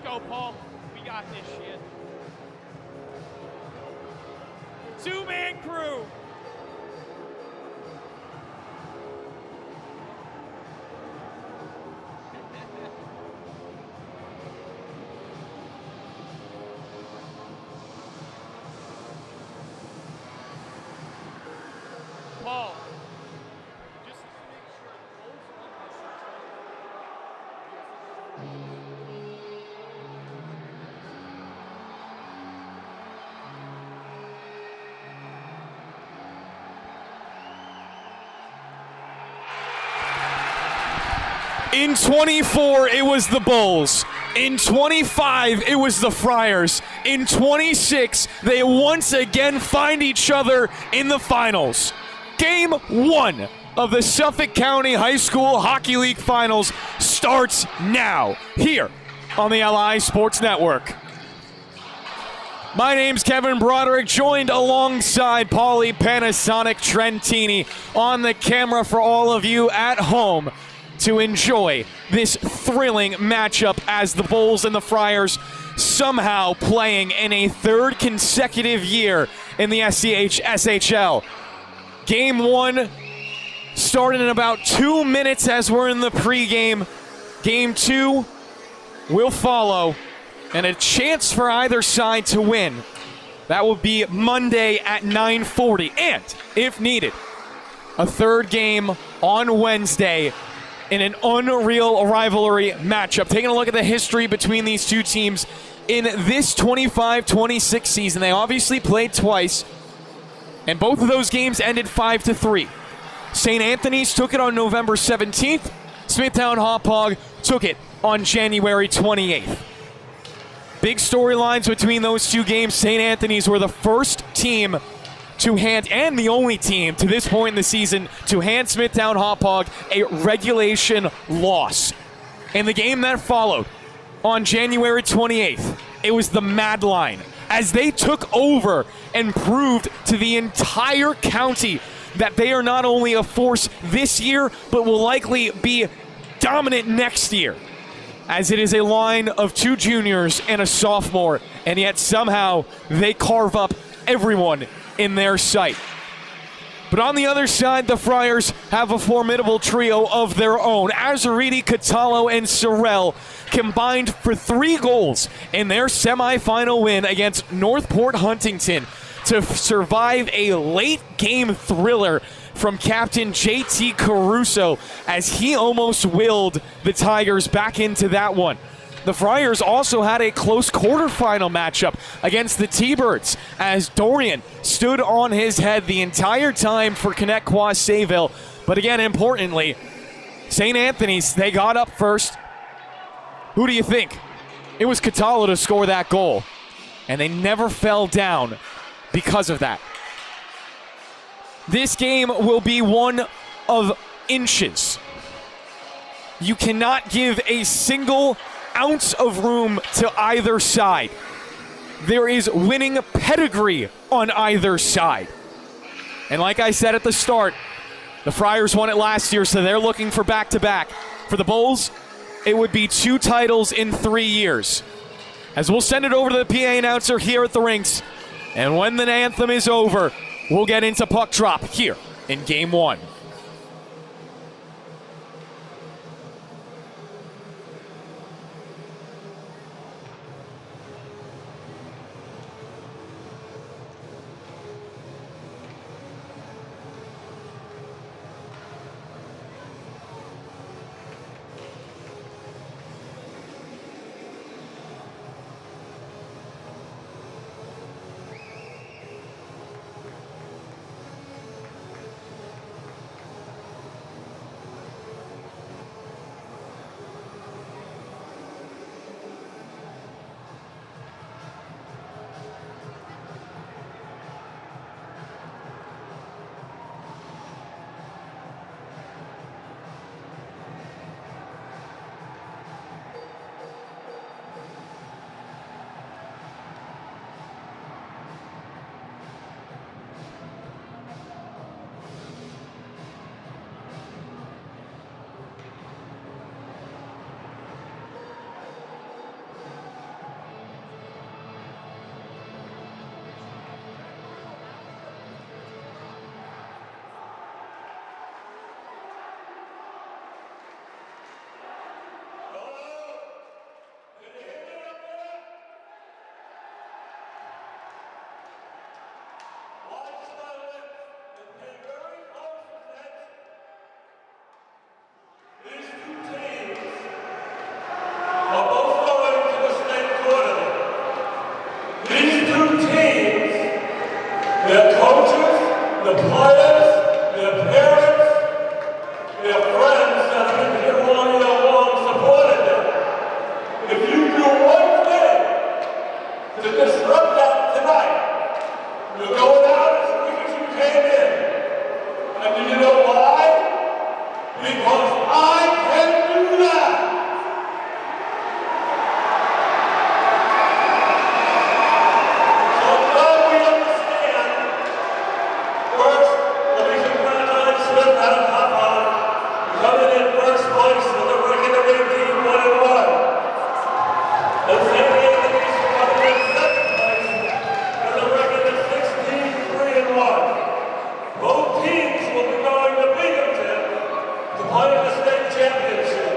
go, Paul. We got this shit. Two-man crew. Paul. Just to make sure both In 24, it was the Bulls. In 25, it was the Friars. In 26, they once again find each other in the finals. Game 1 of the Suffolk County High School Hockey League Finals starts now, here on the LI Sports Network. My name's Kevin Broderick, joined alongside Paulie Panasonic Trentini on the camera for all of you at home to enjoy this thrilling matchup as the Bulls and the Friars somehow playing in a third consecutive year in the SCHSHL. Game 1 started in about 2 minutes as we're in the pregame. Game 2 will follow, and a chance for either side to win. That will be Monday at 9:40, and if needed, a third game on Wednesday in an unreal rivalry matchup. Taking a look at the history between these two teams in this 25-26 season, they obviously played twice, and both of those games ended 5-3. St. Anthony's took it on November 17th. Smithtown Hauppauge took it on January 28th. Big storylines between those two games. St. Anthony's were the first team to hand, and the only team to this point in the season, to hand Smithtown Hauppauge a regulation loss. In the game that followed, on January 28th, it was the Mad Line, as they took over and proved to the entire county that they are not only a force this year, but will likely be dominant next year, as it is a line of two juniors and a sophomore, and yet somehow they carve up everyone in their sight. But on the other side, the Friars have a formidable trio of their own. Azariti, Catalo, and Sorrell combined for 3 goals in their semifinal win against Northport Huntington to survive a late game thriller from captain JT Caruso, as he almost willed the Tigers back into that one. The Friars also had a close quarterfinal matchup against the T-Birds, as Dorian stood on his head the entire time for Connect-Qua Sayville. But again, importantly, St. Anthony's, they got up first. Who do you think? It was Catalo to score that goal, and they never fell down because of that. This game will be one of inches. You cannot give a single ounce of room to either side. There is winning pedigree on either side. And like I said at the start, the Friars won it last year, so they're looking for back-to-back. For the Bulls, it would be 2 titles in 3 years. As we'll send it over to the PA announcer here at the rinks, and when the anthem is over, we'll get into puck drop here in Game 1. because I can do that. So now we understand. First, let me congratulate Smithtown and Hauppauge coming in first place with a record of 18-1-1. And St. Anthony's coming in second place with a record of 16-3-1. Both teams will be going to Binghamton to play in the state championship.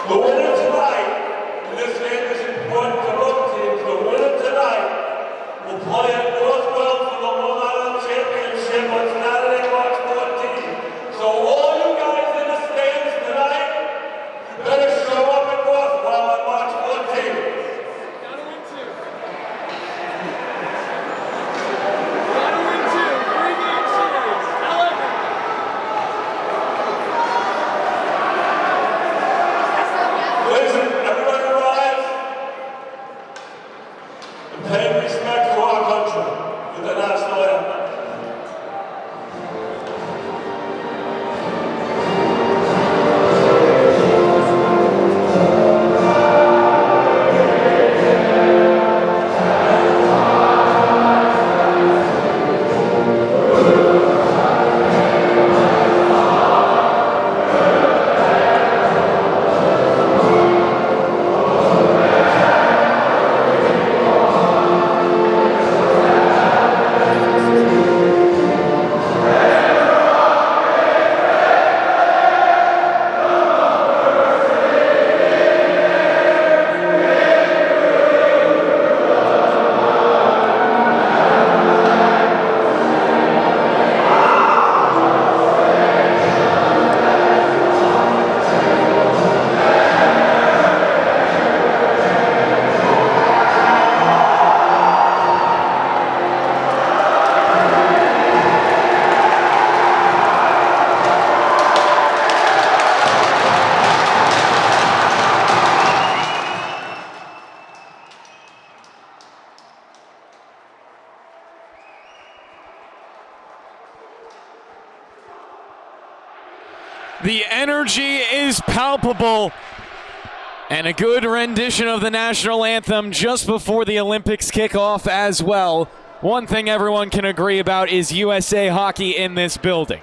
The winner tonight, and this game is important to both teams, the winner tonight will play at Northwell for the Long Island Championship on Saturday, March 14th. So all you guys in the stands tonight, you better show up at Northwell on March 14th. Gotta win two. Gotta win two. 3-game series. However, Listen, everybody rise and pay respect to our country with the national anthem. The energy is palpable, and a good rendition of the national anthem just before the Olympics kick off as well. One thing everyone can agree about is USA hockey in this building.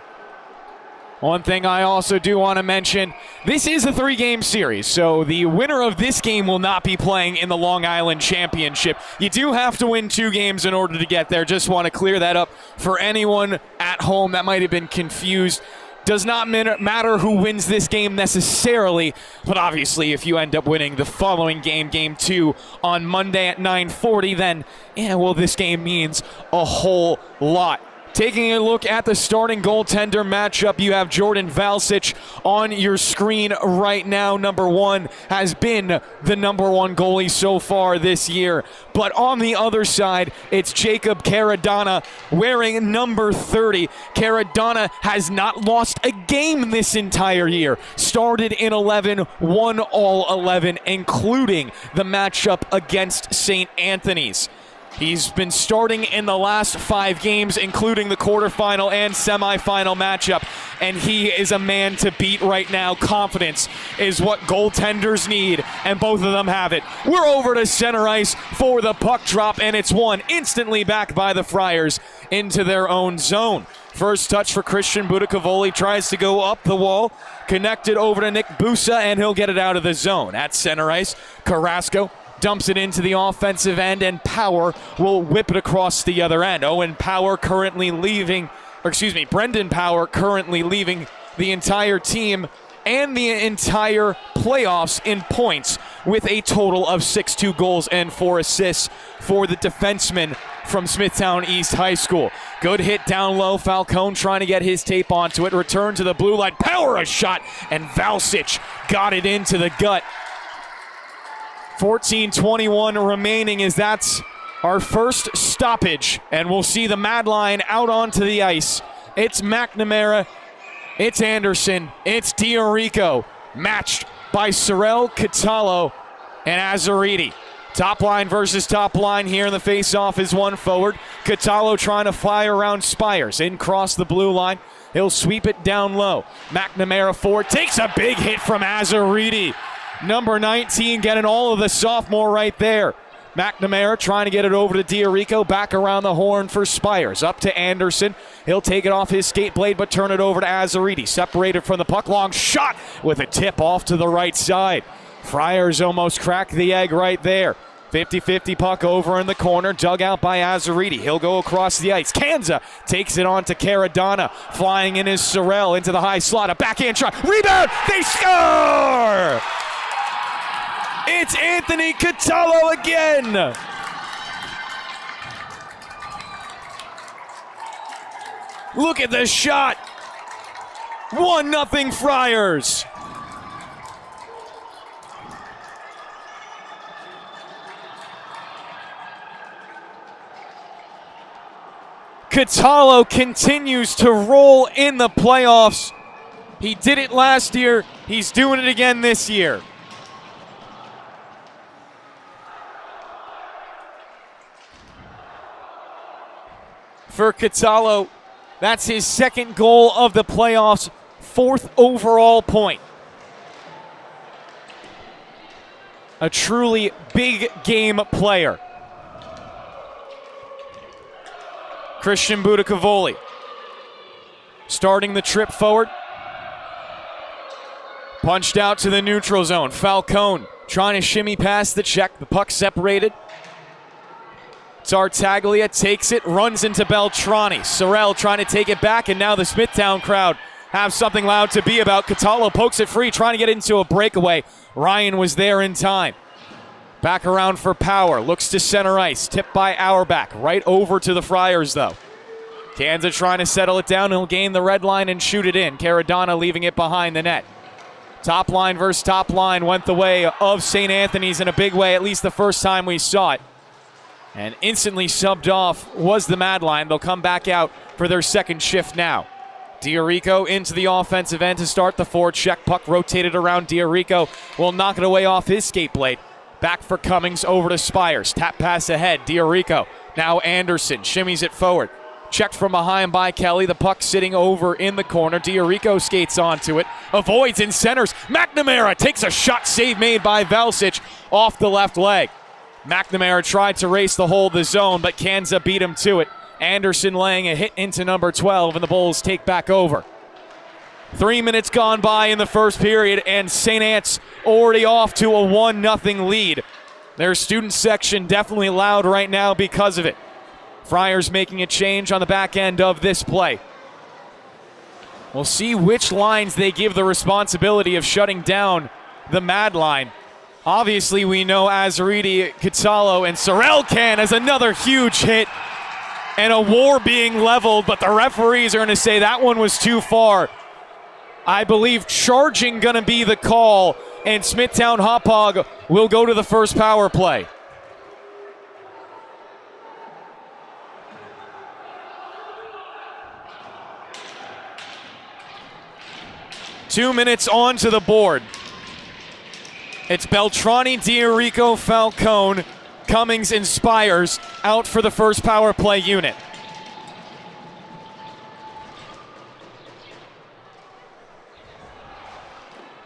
One thing I also do want to mention, this is a 3-game series, so the winner of this game will not be playing in the Long Island Championship. You do have to win 2 games in order to get there. Just want to clear that up for anyone at home that might have been confused. Does not matter who wins this game necessarily, but obviously if you end up winning the following game, Game 2, on Monday at 9:40, then, this game means a whole lot. Taking a look at the starting goaltender matchup, you have Jordan Valsic on your screen right now. Number 1 has been the number 1 goalie so far this year. But on the other side, it's Jacob Caradonna wearing number 30. Caradonna has not lost a game this entire year. Started in 11, won all 11, including the matchup against St. Anthony's. He's been starting in the last 5 games, including the quarterfinal and semifinal matchup, and he is a man to beat right now. Confidence is what goaltenders need, and both of them have it. We're over to center ice for the puck drop, and it's won instantly back by the Friars into their own zone. First touch for Christian Budicavoli, tries to go up the wall, connected over to Nick Busa, and he'll get it out of the zone. At center ice, Carrasco dumps it into the offensive end, and Power will whip it across the other end. Brendan Power currently leaving the entire team and the entire playoffs in points with a total of 6 goals and 4 assists for the defenseman from Smithtown East High School. Good hit down low. Falcone trying to get his tape onto it. Return to the blue line. Power a shot, and Valsic got it into the gut. 14:21 remaining as that's our first stoppage, and we'll see the Mad Line out onto the ice. It's McNamara, it's Anderson, it's Diorico, matched by Sorel, Catallo, and Azzariti. Top line versus top line here in the face-off is one forward. Catallo trying to fly around Spires. In cross the blue line. He'll sweep it down low. McNamara forward, takes a big hit from Azaridi. Number 19 getting all of the sophomore right there. McNamara trying to get it over to Diorico, back around the horn for Spires. Up to Anderson. He'll take it off his skate blade, but turn it over to Azaridi. Separated from the puck, long shot with a tip off to the right side. Friars almost cracked the egg right there. 50-50 puck over in the corner, dug out by Azaridi. He'll go across the ice. Kanza takes it on to Caradonna. Flying in is Sorrell into the high slot. A backhand shot. Rebound! They score! It's Anthony Catallo again! Look at the shot! 1-0 Friars! Catallo continues to roll in the playoffs. He did it last year. He's doing it again this year. For Catallo, that's his second goal of the playoffs, 4th overall point. A truly big game player. Christian Budicavoli starting the trip forward. Punched out to the neutral zone. Falcone trying to shimmy past the check. The puck separated. Tartaglia takes it, runs into Beltrani. Sorrell trying to take it back, and now the Smithtown crowd have something loud to be about. Catallo pokes it free, trying to get into a breakaway. Ryan was there in time. Back around for Power, looks to center ice, tipped by Auerbach, right over to the Friars though. Kanza trying to settle it down, he'll gain the red line and shoot it in. Caradonna leaving it behind the net. Top line versus top line went the way of St. Anthony's in a big way, at least the first time we saw it. And instantly subbed off was the Mad Line. They'll come back out for their second shift now. Diorico into the offensive end to start the forecheck. Puck rotated around Diorico. Will knock it away off his skate blade. Back for Cummings, over to Spires. Tap pass ahead, Diorico. Now Anderson shimmies it forward. Checked from behind by Kelly. The puck sitting over in the corner. Diorico skates onto it. Avoids and centers. McNamara takes a shot, save made by Valsic off the left leg. McNamara tried to race the hole of the zone, but Kanza beat him to it. Anderson laying a hit into number 12, and the Bulls take back over. 3 minutes gone by in the first period, and St. Ant's already off to a 1-0 lead. Their student section definitely loud right now because of it. Friars making a change on the back end of this play. We'll see which lines they give the responsibility of shutting down the Mad Line. Obviously, we know Azaridi, Catallo, and Sorrell can as another huge hit and a war being leveled, but the referees are going to say that one was too far. I believe charging going to be the call, and Smithtown Hauppauge will go to the first power play. Two minutes on to the board. It's Beltrani, Diorico, Falcone, Cummings, and Spires out for the first power play unit.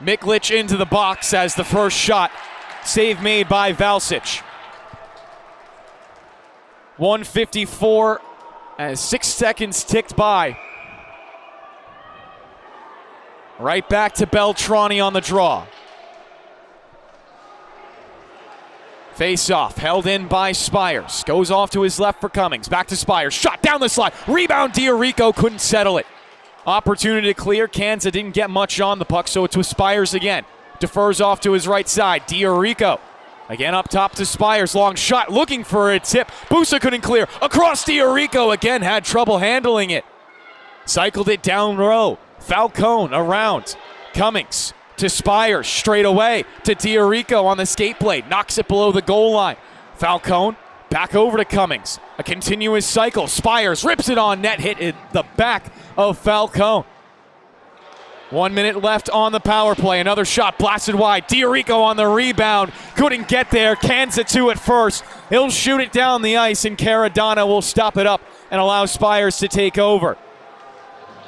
Miklic into the box as the first shot. Save made by Valsic. 1:54 as 6 seconds ticked by. Right back to Beltrani on the draw. Face-off, held in by Spires. Goes off to his left for Cummings. Back to Spires. Shot down the slot. Rebound, Diorico couldn't settle it. Opportunity to clear. Kanza didn't get much on the puck, so it's with Spires again. Defers off to his right side. Diorico. Again up top to Spires. Long shot, looking for a tip. Busa couldn't clear. Across Diorico. Again, had trouble handling it. Cycled it down low. Falcone around. Cummings to Spires, straight away to Diorico on the skate blade. Knocks it below the goal line. Falcone back over to Cummings. A continuous cycle. Spires rips it on net, hit in the back of Falcone. 1 minute left on the power play. Another shot blasted wide. Diorico on the rebound. Couldn't get there. Kanza to it first. He'll shoot it down the ice, and Caradonna will stop it up and allow Spires to take over.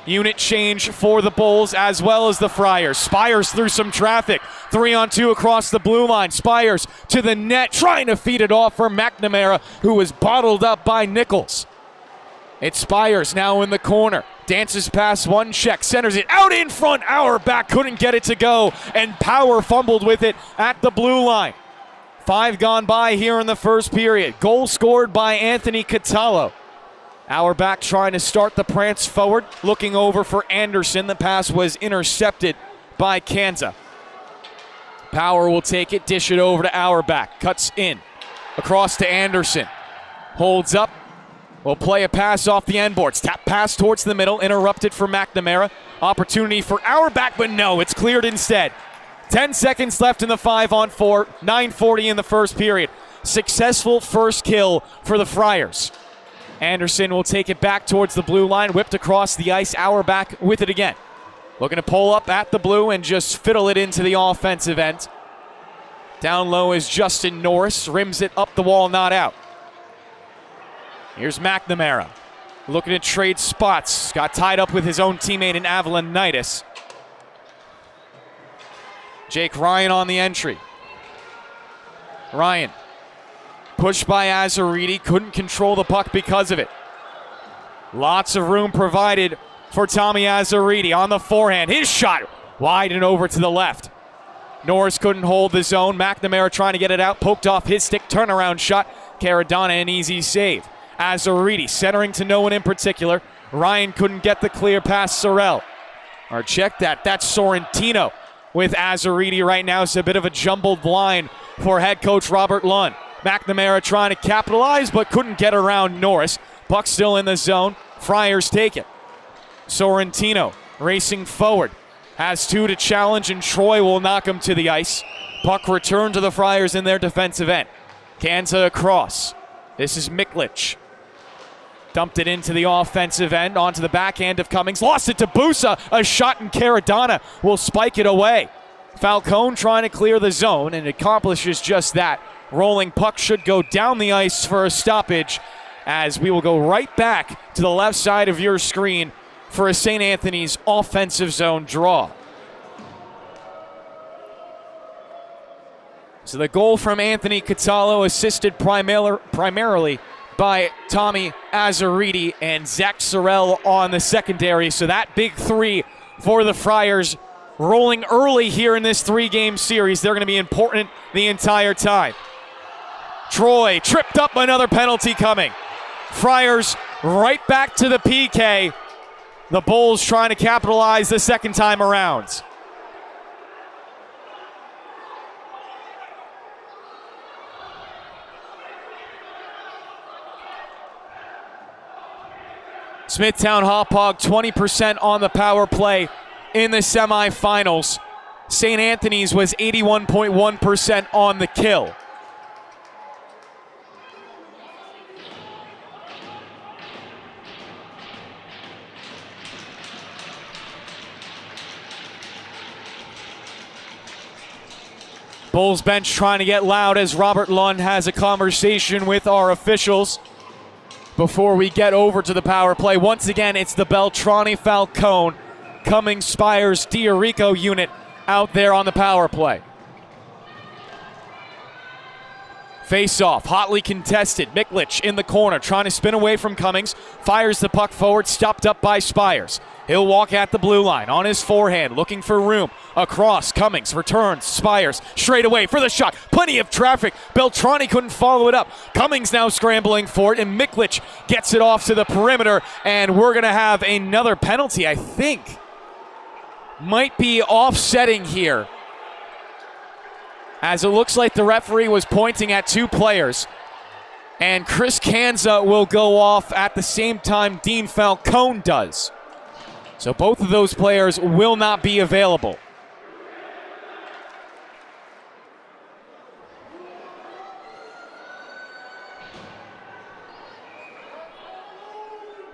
Unit change for the Bulls as well as the Friars. Spires through some traffic. 3-on-2 across the blue line. Spires to the net, trying to feed it off for McNamara, who was bottled up by Nichols. It's Spires now in the corner. Dances past one check, centers it out in front. Auerbach couldn't get it to go, and Power fumbled with it at the blue line. 5 gone by here in the first period. Goal scored by Anthony Catallo. Auerbach trying to start the prance forward, looking over for Anderson. The pass was intercepted by Kanza. Power will take it, dish it over to Auerbach. Cuts in, across to Anderson. Holds up, will play a pass off the end boards. Tap pass towards the middle, interrupted for McNamara. Opportunity for Auerbach, but no, it's cleared instead. 10 seconds left in the 5-on-4, 9:40 in the first period. Successful first kill for the Friars. Anderson will take it back towards the blue line, whipped across the ice. Auerbach with it again. Looking to pull up at the blue and just fiddle it into the offensive end. Down low is Justin Norris, rims it up the wall, not out. Here's McNamara, looking to trade spots. Got tied up with his own teammate in Avalonitis. Jake Ryan on the entry. Ryan, pushed by Azzariti, couldn't control the puck because of it. Lots of room provided for Tommy Azzariti on the forehand. His shot wide and over to the left. Norris couldn't hold the zone. McNamara trying to get it out, poked off his stick, turnaround shot. Caradonna, an easy save. Azzariti centering to no one in particular. Ryan couldn't get the clear past Sorrell. Or check that, that's Sorrentino with Azzariti right now. It's a bit of a jumbled line for head coach Robert Lund. McNamara trying to capitalize but couldn't get around Norris. Puck still in the zone. Friars take it. Sorrentino racing forward. Has 2 to challenge, and Troy will knock him to the ice. Puck returned to the Friars in their defensive end. Kanza across. This is Miklich. Dumped it into the offensive end, onto the backhand of Cummings. Lost it to Busa. A shot, and Caradonna will spike it away. Falcone trying to clear the zone, and accomplishes just that. Rolling puck should go down the ice for a stoppage, as we will go right back to the left side of your screen for a St. Anthony's offensive zone draw. So the goal from Anthony Catallo, assisted primarily by Tommy Azzariti and Zach Sorrell on the secondary. So that big 3 for the Friars, rolling early here in this 3-game series. They're going to be important the entire time. Troy tripped up, another penalty coming. Friars right back to the PK. The Bulls trying to capitalize the second time around. Smithtown Hauppauge 20% on the power play in the semifinals. St. Anthony's was 81.1% on the kill. Bulls bench trying to get loud as Robert Lund has a conversation with our officials before we get over to the power play. Once again, it's the Beltrani Falcone, Cummings Spires Diorico unit out there on the power play. Face-off, hotly contested. Miklich in the corner, trying to spin away from Cummings. Fires the puck forward, stopped up by Spires. He'll walk at the blue line on his forehand, looking for room. Across, Cummings returns, Spires straight away for the shot. Plenty of traffic. Beltrani couldn't follow it up. Cummings now scrambling for it, and Miklich gets it off to the perimeter, and we're going to have another penalty, I think. Might be offsetting here, as it looks like the referee was pointing at 2 players. And Chris Kanza will go off at the same time Dean Falcone does. So both of those players will not be available.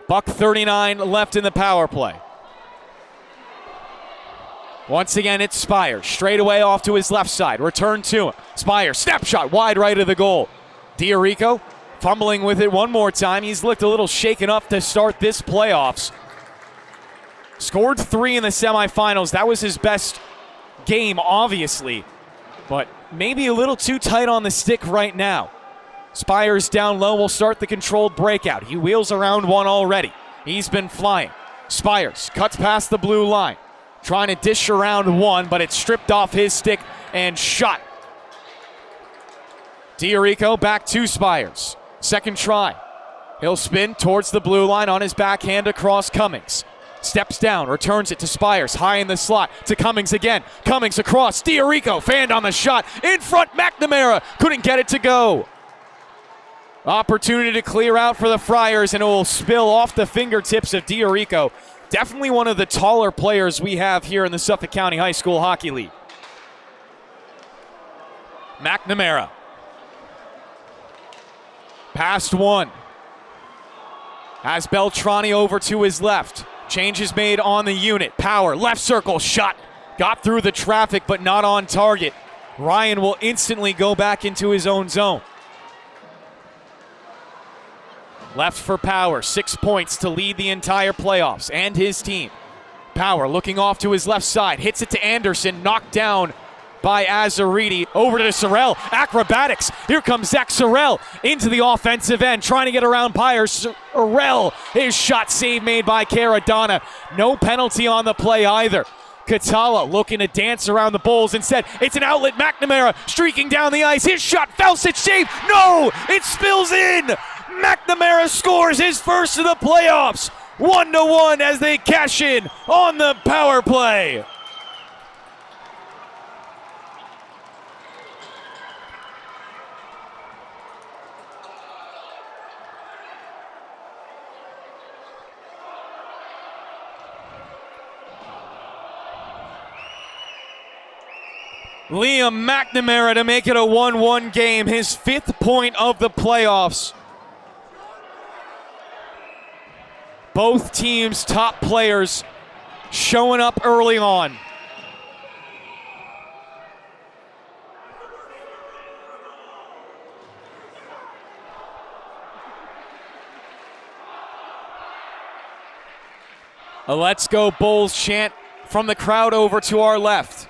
$1:39 left in the power play. Once again, it's Spires. Straight away off to his left side. Return to him. Spires, snapshot wide right of the goal. Diorico fumbling with it one more time. He's looked a little shaken up to start this playoffs. Scored 3 in the semifinals. That was his best game, obviously, but maybe a little too tight on the stick right now. Spires down low will start the controlled breakout. He wheels around one already. He's been flying. Spires cuts past the blue line, trying to dish around one, but it's stripped off his stick and shot. Diorico back to Spires. Second try. He'll spin towards the blue line on his backhand across Cummings. Steps down, returns it to Spires, high in the slot, to Cummings again. Cummings across, Diorico fanned on the shot. In front, McNamara couldn't get it to go. Opportunity to clear out for the Friars, and it will spill off the fingertips of Diorico. Definitely one of the taller players we have here in the Suffolk County High School Hockey League. McNamara. Past one. Has Beltrani over to his left. Change is made on the unit. Power, left circle, shot. Got through the traffic, but not on target. Ryan will instantly go back into his own zone. Left for Power, 6 points to lead the entire playoffs and his team. Power looking off to his left side, hits it to Anderson, knocked down by Azaridi. Over to Sorrell, acrobatics. Here comes Zach Sorrell into the offensive end, trying to get around Pyers. Sorrell, his shot save made by Caradonna. No penalty on the play either. Catala looking to dance around the Bulls. Instead, it's an outlet. McNamara streaking down the ice. His shot, Felsich save. No, it spills in. McNamara scores his first of the playoffs. 1-1 as they cash in on the power play. Liam McNamara to make it a 1-1 game, his 5th point of the playoffs. Both teams' top players showing up early on. A "Let's Go Bulls" chant from the crowd over to our left.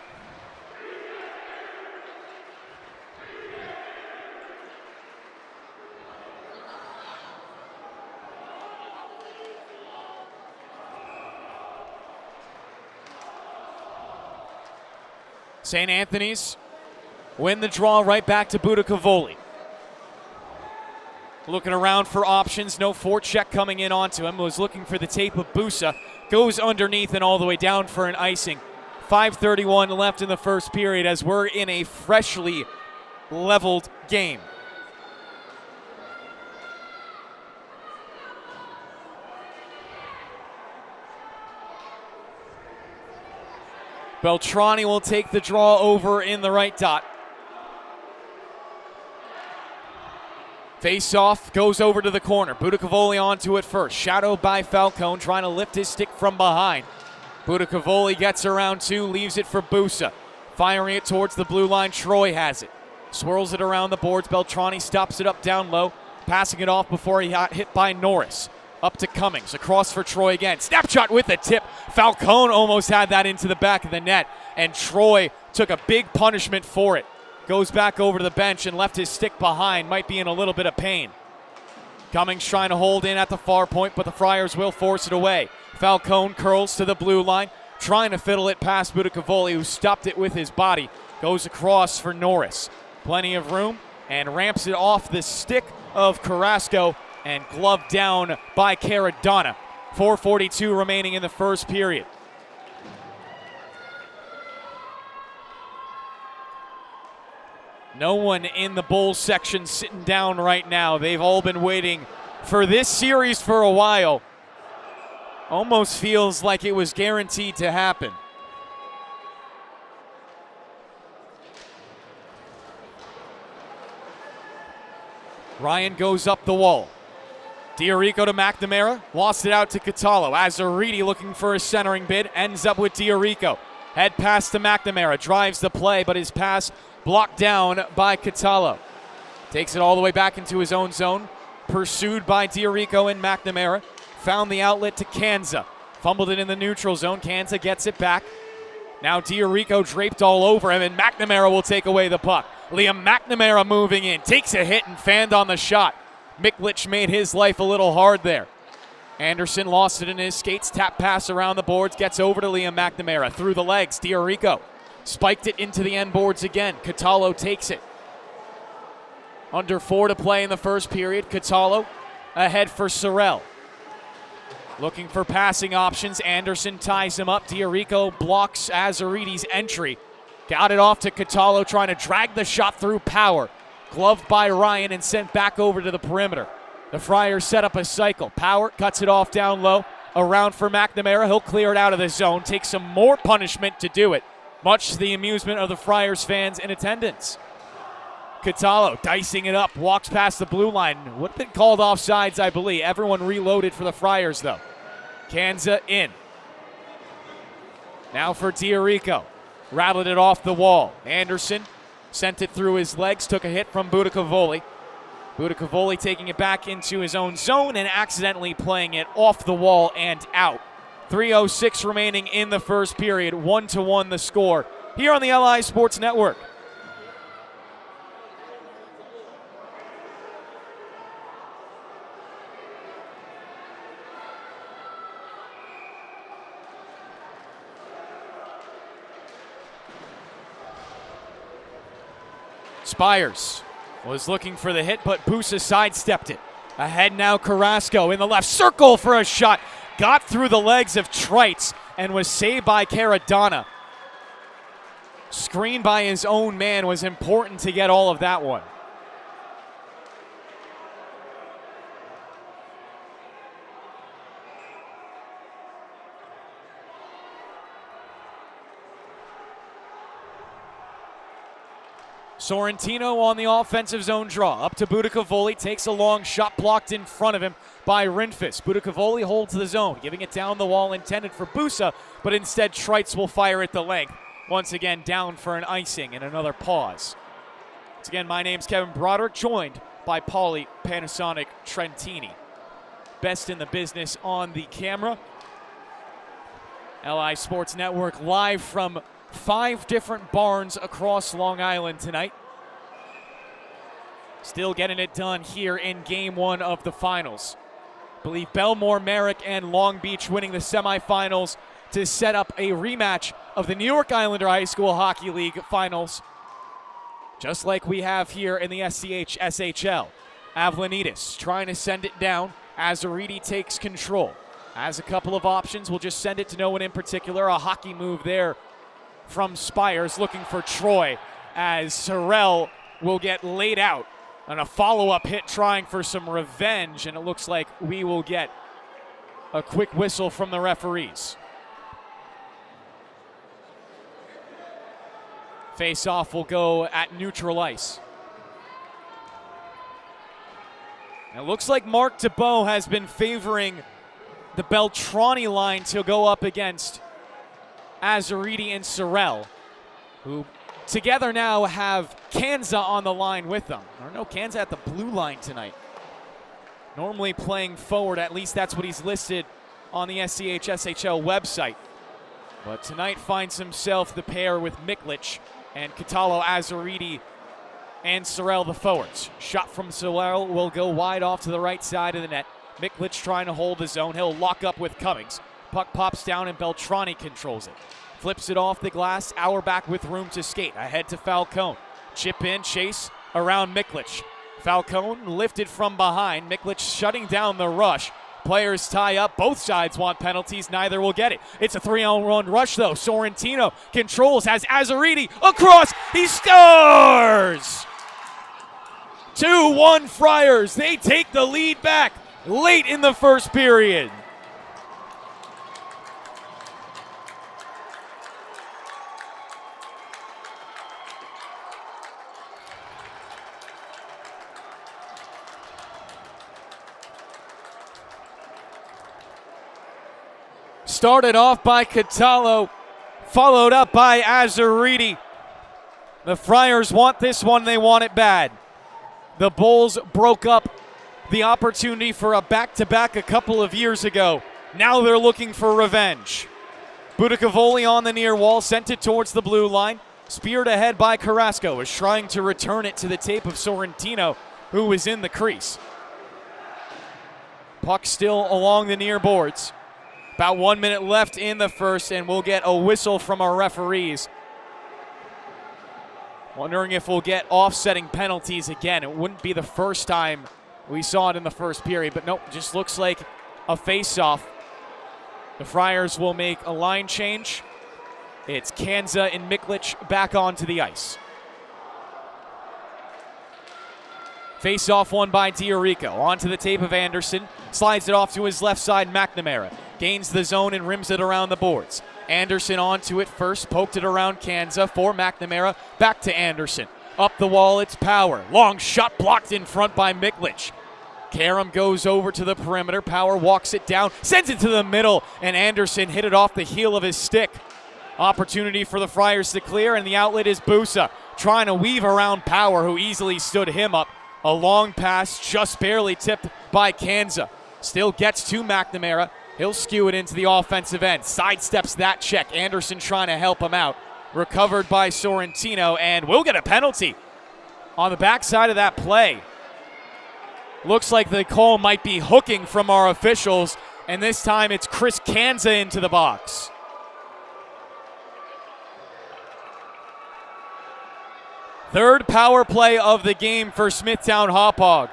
St. Anthony's win the draw right back to Budicavoli. Looking around for options, no forecheck coming in onto him. Was looking for the tape of Busa. Goes underneath and all the way down for an icing. 5:31 left in the first period as we're in a freshly leveled game. Beltrani will take the draw over in the right dot. Face-off goes over to the corner. Budicavoli onto it first. Shadowed by Falcone, trying to lift his stick from behind. Budicavoli gets around two, leaves it for Busa. Firing it towards the blue line. Troy has it. Swirls it around the boards. Beltrani stops it up down low. Passing it off before he got hit by Norris. Up to Cummings, across for Troy again. Snapshot with the tip. Falcone almost had that into the back of the net, and Troy took a big punishment for it. Goes back over to the bench and left his stick behind. Might be in a little bit of pain. Cummings trying to hold in at the far point, but the Friars will force it away. Falcone curls to the blue line, trying to fiddle it past Budicavoli, who stopped it with his body. Goes across for Norris. Plenty of room, and ramps it off the stick of Carrasco, and gloved down by Caradonna. 4:42 remaining in the first period. No one in the Bulls section sitting down right now. They've all been waiting for this series for a while. Almost feels like it was guaranteed to happen. Ryan goes up the wall. Diorico to McNamara, lost it out to Catalo. Azaridi looking for a centering bid, ends up with Diorico. Head pass to McNamara, drives the play, but his pass blocked down by Catalo. Takes it all the way back into his own zone, pursued by Diorico and McNamara. Found the outlet to Kanza. Fumbled it in the neutral zone. Kanza gets it back. Now Diorico draped all over him, and McNamara will take away the puck. Liam McNamara moving in, takes a hit and fanned on the shot. Miklich made his life a little hard there. Anderson lost it in his skates, tap pass around the boards, gets over to Liam McNamara. Through the legs, Diorico spiked it into the end boards again. Catallo takes it. Under 4 to play in the first period. Catallo ahead for Sorel. Looking for passing options. Anderson ties him up. Diorico blocks Azaridi's entry. Got it off to Catallo, trying to drag the shot through power. Gloved by Ryan and sent back over to the perimeter. The Friars set up a cycle. Power cuts it off down low. Around for McNamara. He'll clear it out of the zone. Take some more punishment to do it. Much to the amusement of the Friars fans in attendance. Catallo dicing it up. Walks past the blue line. Would have been called offsides, I believe. Everyone reloaded for the Friars, though. Kanza in. Now for Diorico. Rattled it off the wall. Anderson sent it through his legs. Took a hit from Budicavoli. Budicavoli taking it back into his own zone and accidentally playing it off the wall and out. 3:06 remaining in the first period. 1-1 the score here on the LI Sports Network. Spires was looking for the hit, but Busa sidestepped it. Ahead now, Carrasco in the left circle for a shot. Got through the legs of Trites and was saved by Caradonna. Screen by his own man was important to get all of that one. Sorrentino on the offensive zone draw. Up to Budicavoli. Takes a long shot blocked in front of him by Rinfus. Budicavoli holds the zone, giving it down the wall intended for Busa, but instead Trites will fire at the length. Once again down for an icing and another pause. Once again, my name's Kevin Broderick, joined by Paulie Panasonic Trentini. Best in the business on the camera. LI Sports Network live from 5 different barns across Long Island tonight. Still getting it done here in Game 1 of the finals. I believe Belmore, Merrick, and Long Beach winning the semifinals to set up a rematch of the New York Islander High School Hockey League finals, just like we have here in the SCHSHL. Avlanitis trying to send it down. Azaridi takes control. Has a couple of options. We'll just send it to no one in particular. A hockey move there from Spires, looking for Troy, as Sorel will get laid out on a follow-up hit trying for some revenge, and it looks like we will get a quick whistle from the referees. Face-off will go at neutral ice. It looks like Mark DeBow has been favoring the Beltrani line to go up against Azaridi and Sorel, who together now have Kanza on the line with them. Or no, Kanza at the blue line tonight. Normally playing forward, at least that's what he's listed on the SCHSHL website. But tonight finds himself the pair with Miklich and Catallo, Azaridi, and Sorel the forwards. Shot from Sorel will go wide off to the right side of the net. Miklich trying to hold the zone. He'll lock up with Cummings. Puck pops down and Beltrani controls it. Flips it off the glass. Auerbach with room to skate. Ahead to Falcone. Chip in, chase around Miklich. Falcone lifted from behind. Miklich shutting down the rush. Players tie up. Both sides want penalties. Neither will get it. It's a 3-on-1 rush, though. Sorrentino controls. Has Azaridi across. He scores! 2-1 Friars. They take the lead back late in the first period. Started off by Catallo, followed up by Azaridi. The Friars want this one, they want it bad. The Bulls broke up the opportunity for a back-to-back a couple of years ago. Now they're looking for revenge. Budicavoli on the near wall, sent it towards the blue line. Speared ahead by Carrasco, is trying to return it to the tape of Sorrentino, who was in the crease. Puck still along the near boards. About 1 minute left in the first, and we'll get a whistle from our referees. Wondering if we'll get offsetting penalties again. It wouldn't be the first time we saw it in the first period, but nope, just looks like a face-off. The Friars will make a line change. It's Kanza and Miklic back onto the ice. Face-off won by Diorico. Onto the tape of Anderson. Slides it off to his left side, McNamara. Gains the zone and rims it around the boards. Anderson onto it first, poked it around Kanza for McNamara. Back to Anderson. Up the wall, it's Power. Long shot blocked in front by Miklic. Karam goes over to the perimeter. Power walks it down, sends it to the middle, and Anderson hit it off the heel of his stick. Opportunity for the Friars to clear, and the outlet is Busa, trying to weave around Power, who easily stood him up. A long pass, just barely tipped by Kanza. Still gets to McNamara. He'll skew it into the offensive end. Sidesteps that check. Anderson trying to help him out. Recovered by Sorrentino, and we'll get a penalty on the backside of that play. Looks like the call might be hooking from our officials, and this time it's Chris Kanza into the box. Third power play of the game for Smithtown Hauppauge.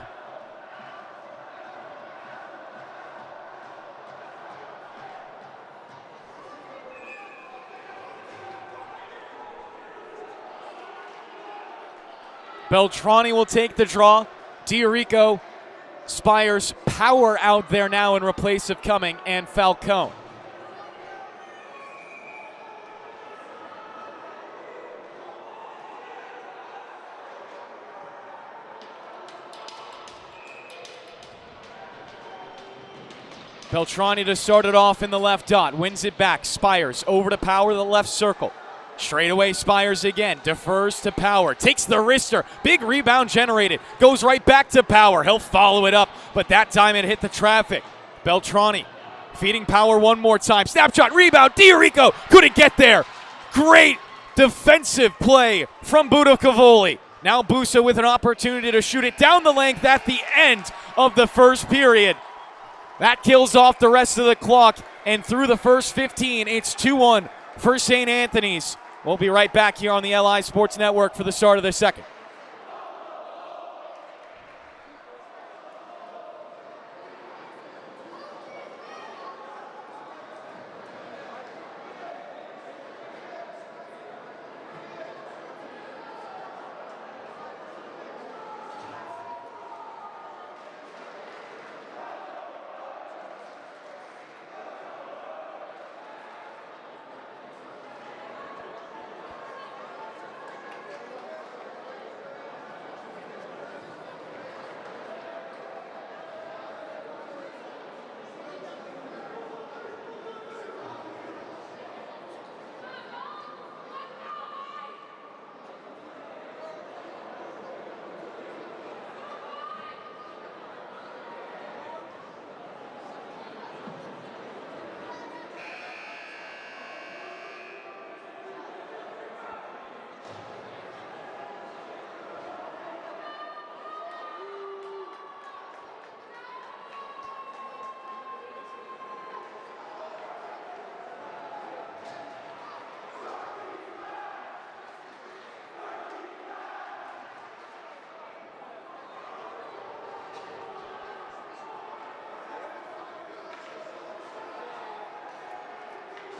Beltrani will take the draw. Diorico, Spires, Power out there now in replace of Cumming, and Falcone. Beltrani to start it off in the left dot. Wins it back. Spires over to Power, the left circle. Straight away, Spires again. Defers to Power. Takes the wrister. Big rebound generated. Goes right back to Power. He'll follow it up, but that time it hit the traffic. Beltrani feeding Power one more time. Snapshot, rebound. Diorico couldn't get there. Great defensive play from Budicavoli. Now Busa with an opportunity to shoot it down the length at the end of the first period. That kills off the rest of the clock, and through the first 15, it's 2-1 for St. Anthony's. We'll be right back here on the LI Sports Network for the start of the second.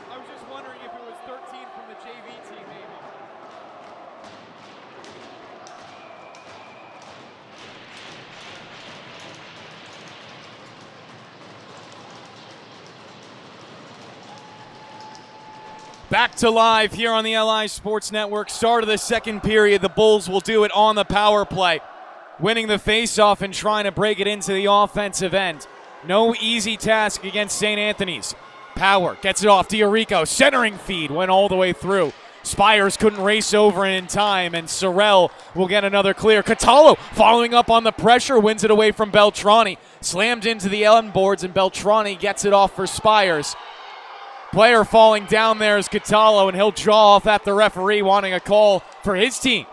I was just wondering if it was 13 from the JV team, maybe. Back to live here on the LI Sports Network. Start of the second period. The Bulls will do it on the power play, winning the faceoff and trying to break it into the offensive end. No easy task against St. Anthony's. Power gets it off. Diorico, centering feed, went all the way through. Spires couldn't race over in time, and Sorrell will get another clear. Catallo following up on the pressure, wins it away from Beltrani. Slammed into the end boards, and Beltrani gets it off for Spires. Player falling down there is Catallo, and he'll draw off at the referee, wanting a call for his team.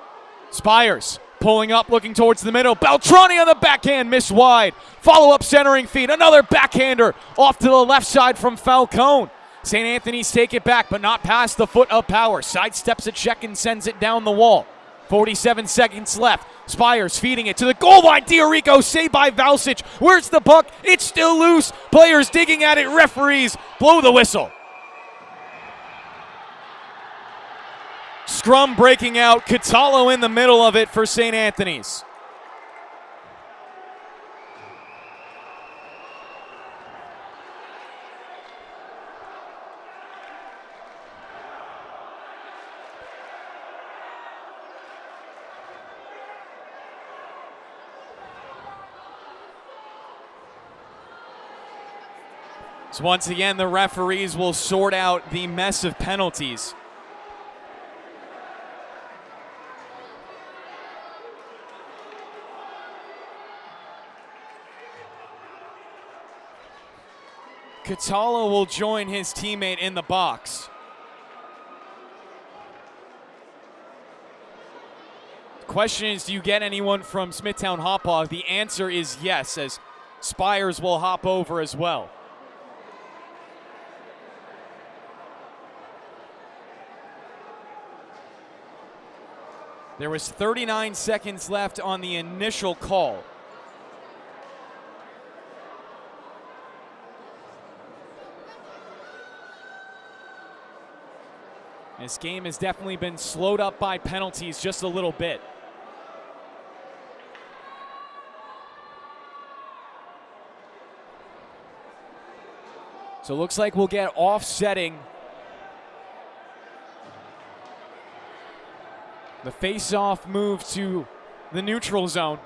Spires pulling up, looking towards the middle. Beltrani on the backhand, missed wide. Follow-up centering feed, another backhander off to the left side from Falcone. St. Anthony's take it back, but not past the foot of Power. Sidesteps a check and sends it down the wall. 47 seconds left. Spires feeding it to the goal line. Diorico saved by Valsic. Where's the puck? It's still loose. Players digging at it. Referees blow the whistle. Scrum breaking out. Catallo in the middle of it for St. Anthony's. So once again, the referees will sort out the mess of penalties. Catallo will join his teammate in the box. The question is, do you get anyone from Smithtown Hauppauge? The answer is yes, as Spires will hop over as well. There was 39 seconds left on the initial call. This game has definitely been slowed up by penalties just a little bit. So it looks like we'll get offsetting. The face-off move to the neutral zone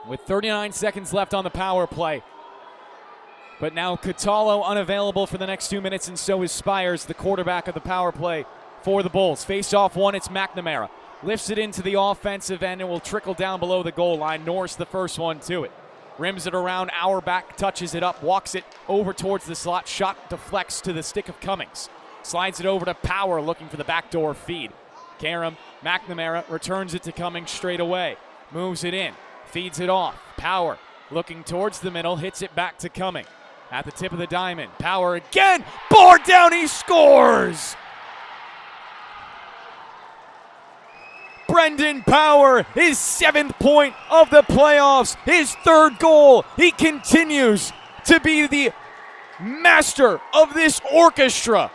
with 39 seconds left on the power play. But now Catallo unavailable for the next 2 minutes, and so is Spires, the quarterback of the power play for the Bulls. Face-off one, it's McNamara. Lifts it into the offensive end and will trickle down below the goal line. Norris the first one to it. Rims it around, Auerbach touches it up, walks it over towards the slot. Shot deflects to the stick of Cummings. Slides it over to Power, looking for the backdoor feed. Karam, McNamara returns it to Cummings straight away. Moves it in, feeds it off. Power looking towards the middle, hits it back to Cummings. At the tip of the diamond, Power again, board down, he scores! Brendan Power, his 7th point of the playoffs, his 3rd goal. He continues to be the master of this orchestra.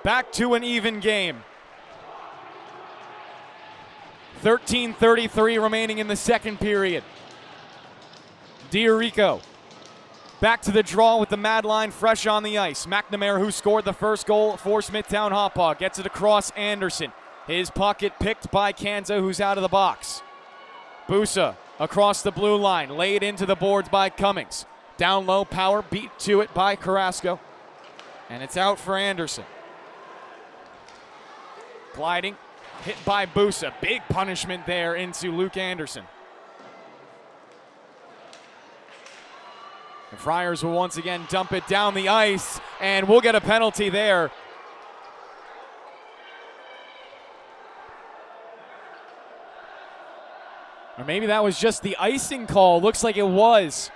Back to an even game. 13:33 remaining in the second period. Diorico back to the draw with the mad line fresh on the ice. McNamara, who scored the first goal for Smithtown Hauppauge, gets it across Anderson. His pocket picked by Kanza, who's out of the box. Busa across the blue line, laid into the boards by Cummings. Down low, Power beat to it by Carrasco. And it's out for Anderson. Gliding, hit by Busa. Big punishment there into Luke Anderson. The Friars will once again dump it down the ice, and we'll get a penalty there. Or maybe that was just the icing call. Looks like it was.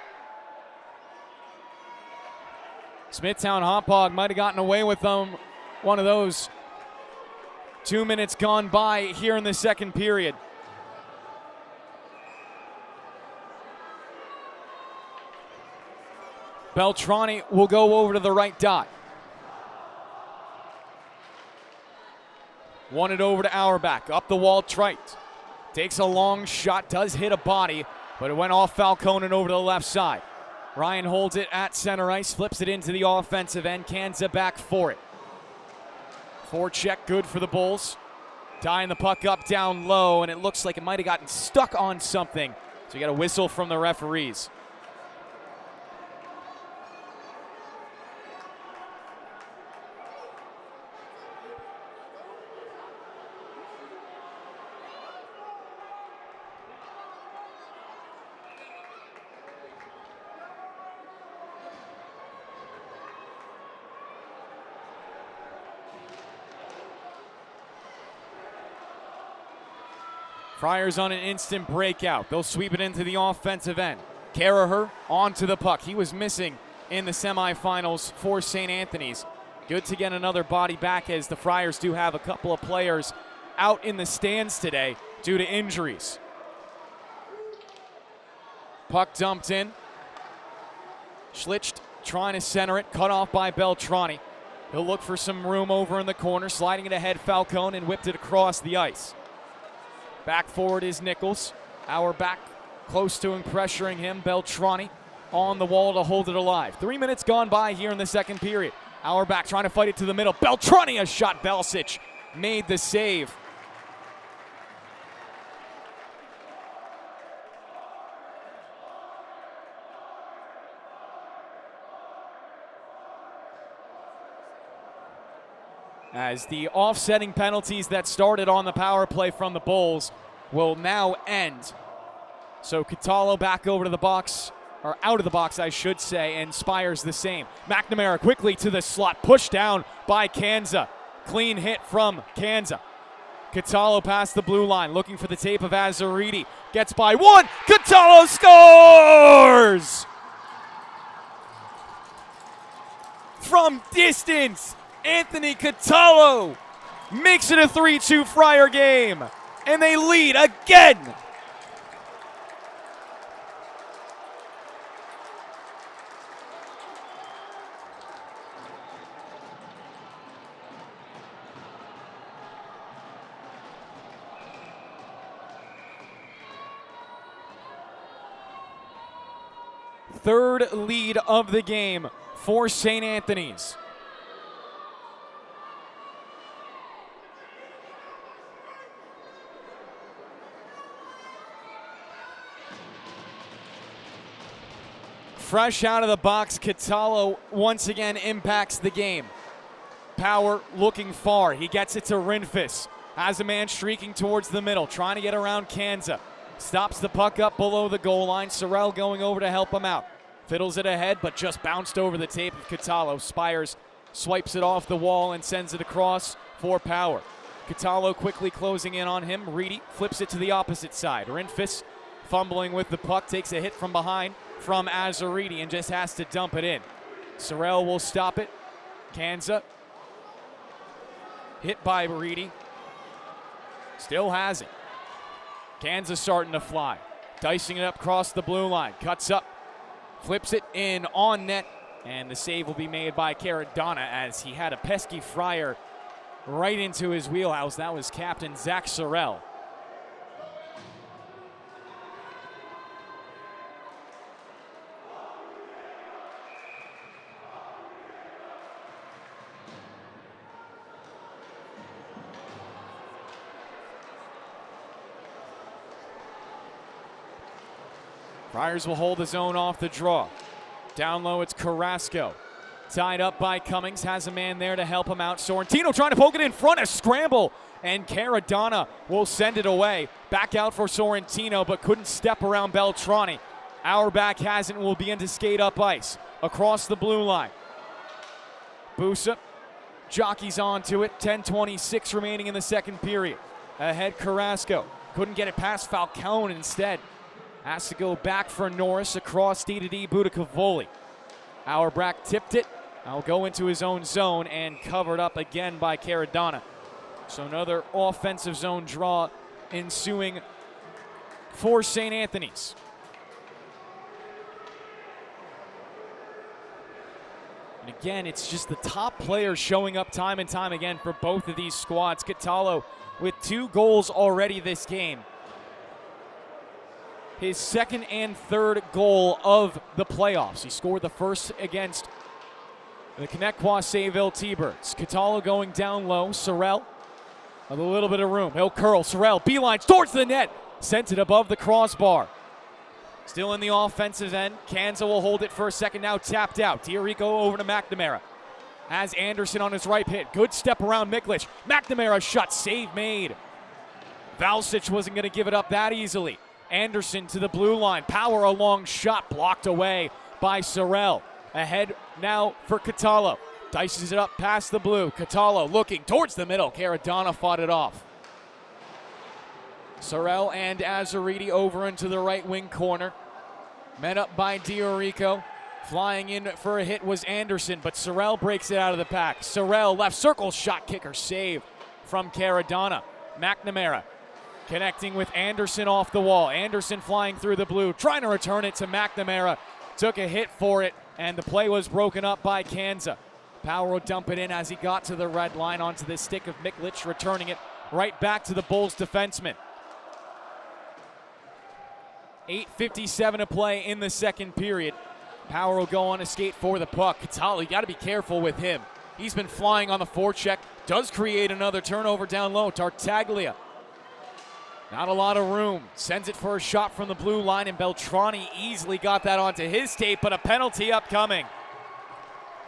Smithtown Hauppauge might have gotten away with them. One of those. 2 minutes gone by here in the second period. Beltrani will go over to the right dot. Won it over to Auerbach. Up the wall, Trite. Takes a long shot, does hit a body, but it went off Falcone and over to the left side. Ryan holds it at center ice, flips it into the offensive end. Kanza back for it. Forecheck good for the Bulls. Tying the puck up down low, and it looks like it might have gotten stuck on something. So you got a whistle from the referees. Friars on an instant breakout. They'll sweep it into the offensive end. Caraher onto the puck. He was missing in the semifinals for St. Anthony's. Good to get another body back, as the Friars do have a couple of players out in the stands today due to injuries. Puck dumped in. Schlicht trying to center it, cut off by Beltrani. He'll look for some room over in the corner, sliding it ahead Falcone, and whipped it across the ice. Back forward is Nichols. Auerbach close to him, pressuring him. Beltrani on the wall to hold it alive. 3 minutes gone by here in the second period. Auerbach trying to fight it to the middle. Beltrani a shot. Belsic made the save. As the offsetting penalties that started on the power play from the Bulls will now end. So Catallo back over to the box, or out of the box, I should say, and Spires the same. McNamara quickly to the slot, pushed down by Kanza. Clean hit from Kanza. Catallo past the blue line, looking for the tape of Azzuriti. Gets by one, Catallo scores! From distance, Anthony Catallo makes it a 3-2 Friar game, and they lead again. Third lead of the game for St. Anthony's. Fresh out of the box, Catallo once again impacts the game. Power looking far. He gets it to Rinfus. Has a man streaking towards the middle, trying to get around Kanza. Stops the puck up below the goal line. Sorrell going over to help him out. Fiddles it ahead, but just bounced over the tape of Catallo. Spires swipes it off the wall and sends it across for Power. Catallo quickly closing in on him. Reedy flips it to the opposite side. Rinfus fumbling with the puck, takes a hit from behind from Azzuriti and just has to dump it in. Sorrell will stop it. Kanza hit by Reedy. Still has it. Kanza starting to fly. Dicing it up across the blue line. Cuts up. Flips it in on net. And the save will be made by Caradonna as he had a pesky Friar right into his wheelhouse. That was captain Zach Sorrell. Friars will hold his own off the draw. Down low, it's Carrasco. Tied up by Cummings, has a man there to help him out. Sorrentino trying to poke it in front, a scramble, and Caradonna will send it away. Back out for Sorrentino, but couldn't step around Beltrani. Auerbach hasn't, will begin to skate up ice. Across the blue line. Busa jockeys onto it, 10:26 remaining in the second period. Ahead Carrasco, couldn't get it past Falcone instead. Has to go back for Norris across D-to-D Budicavoli. Auerbach tipped it. I'll go into his own zone and covered up again by Caradonna. So another offensive zone draw ensuing for St. Anthony's. And again, it's just the top players showing up time and time again for both of these squads. Catallo with 2 goals already this game. his second and third goal of the playoffs. He scored the first against the Connecticut Sayville T-Birds. Catalo going down low. Sorrell with a little bit of room. He'll curl. Sorrell beelines towards the net. Sent it above the crossbar. Still in the offensive end. Kanza will hold it for a second now. Tapped out. Diorico over to McNamara. Has Anderson on his right hit. Good step around Miklich. McNamara shot. Save made. Valsic wasn't going to give it up that easily. Anderson to the blue line. Power a long shot. Blocked away by Sorrell. Ahead now for Catalo. Dices it up past the blue. Catalo looking towards the middle. Caradonna fought it off. Sorrell and Azzuriti over into the right wing corner. Met up by Diorico. Flying in for a hit was Anderson, but Sorrell breaks it out of the pack. Sorrell left circle shot kicker save from Caradonna. McNamara connecting with Anderson off the wall. Anderson flying through the blue, trying to return it to McNamara. Took a hit for it, and the play was broken up by Kanza. Power will dump it in as he got to the red line onto the stick of Miklich, returning it right back to the Bulls defenseman. 8:57 to play in the second period. Power will go on a skate for the puck. Catalo, you got to be careful with him. He's been flying on the forecheck. Does create another turnover down low. Tartaglia. Not a lot of room. Sends it for a shot from the blue line, and Beltrani easily got that onto his tape, but a penalty upcoming.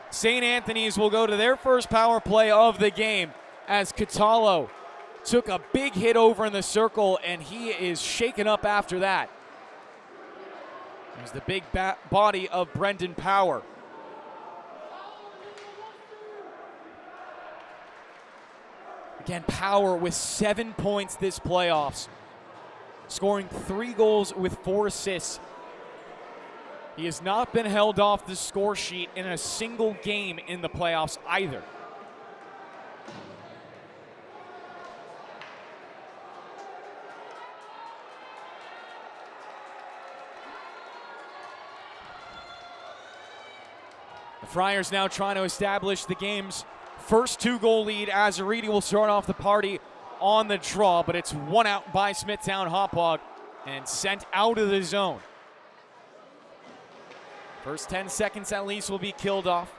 St. Anthony's will go to their first power play of the game as Catalo took a big hit over in the circle, and he is shaken up after that. There's the big body of Brendan Power. Again, Power with 7 points this playoffs, scoring 3 goals with 4 assists. He has not been held off the score sheet in a single game in the playoffs either. The Friars now trying to establish the game's first 2-goal lead. Azzuriti will start off the party on the draw, but it's one out by Smithtown Hauppauge and sent out of the zone. First 10 seconds at least will be killed off.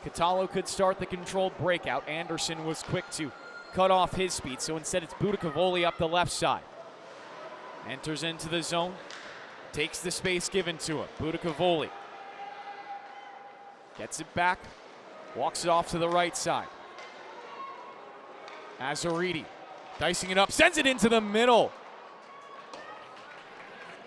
Catalo could start the controlled breakout. Anderson was quick to cut off his speed, so instead it's Budicavoli up the left side. Enters into the zone, takes the space given to him. Budicavoli gets it back, walks it off to the right side. Azzuriti dicing it up, sends it into the middle.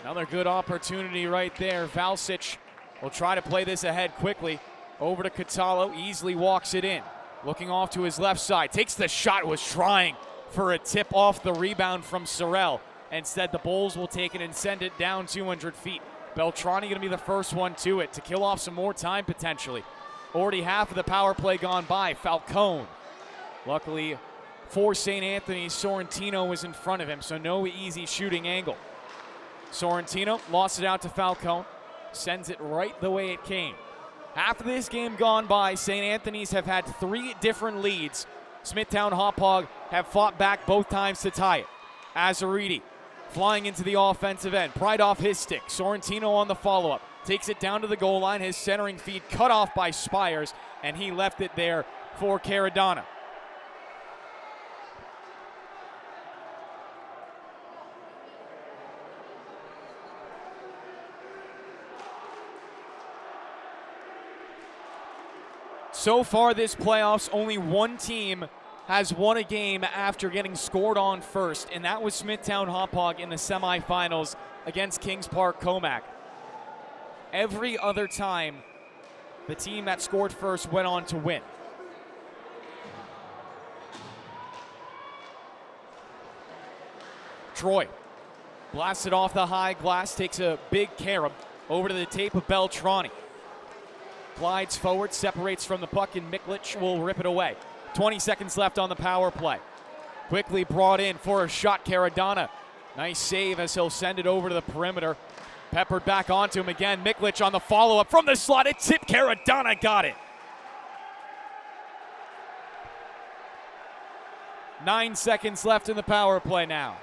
Another good opportunity right there. Valsic will try to play this ahead quickly. Over to Catalo, easily walks it in. Looking off to his left side, takes the shot, was trying for a tip off the rebound from Sorrell. Instead, the Bulls will take it and send it down 200 feet. Beltrani going to be the first one to it to kill off some more time potentially. Already half of the power play gone by. Falcone. Luckily for St. Anthony, Sorrentino was in front of him, so no easy shooting angle. Sorrentino lost it out to Falcone. Sends it right the way it came. Half of this game gone by, St. Anthony's have had 3 different leads. Smithtown Hauppauge have fought back both times to tie it. Azzuriti flying into the offensive end. Pried off his stick. Sorrentino on the follow-up. Takes it down to the goal line. His centering feed cut off by Spires, and he left it there for Caradonna. So far this playoffs, only one team has won a game after getting scored on first, and that was Smithtown Hauppauge in the semifinals against Kings Park Comac. Every other time, the team that scored first went on to win. Troy blasted off the high glass, takes a big carom over to the tape of Beltrani. Glides forward, separates from the puck, and Miklich will rip it away. 20 seconds left on the power play. Quickly brought in for a shot, Caradonna. Nice save as he'll send it over to the perimeter. Peppered back onto him again. Miklich on the follow-up from the slot. It tipped. Caradonna got it. 9 seconds left in the power play now.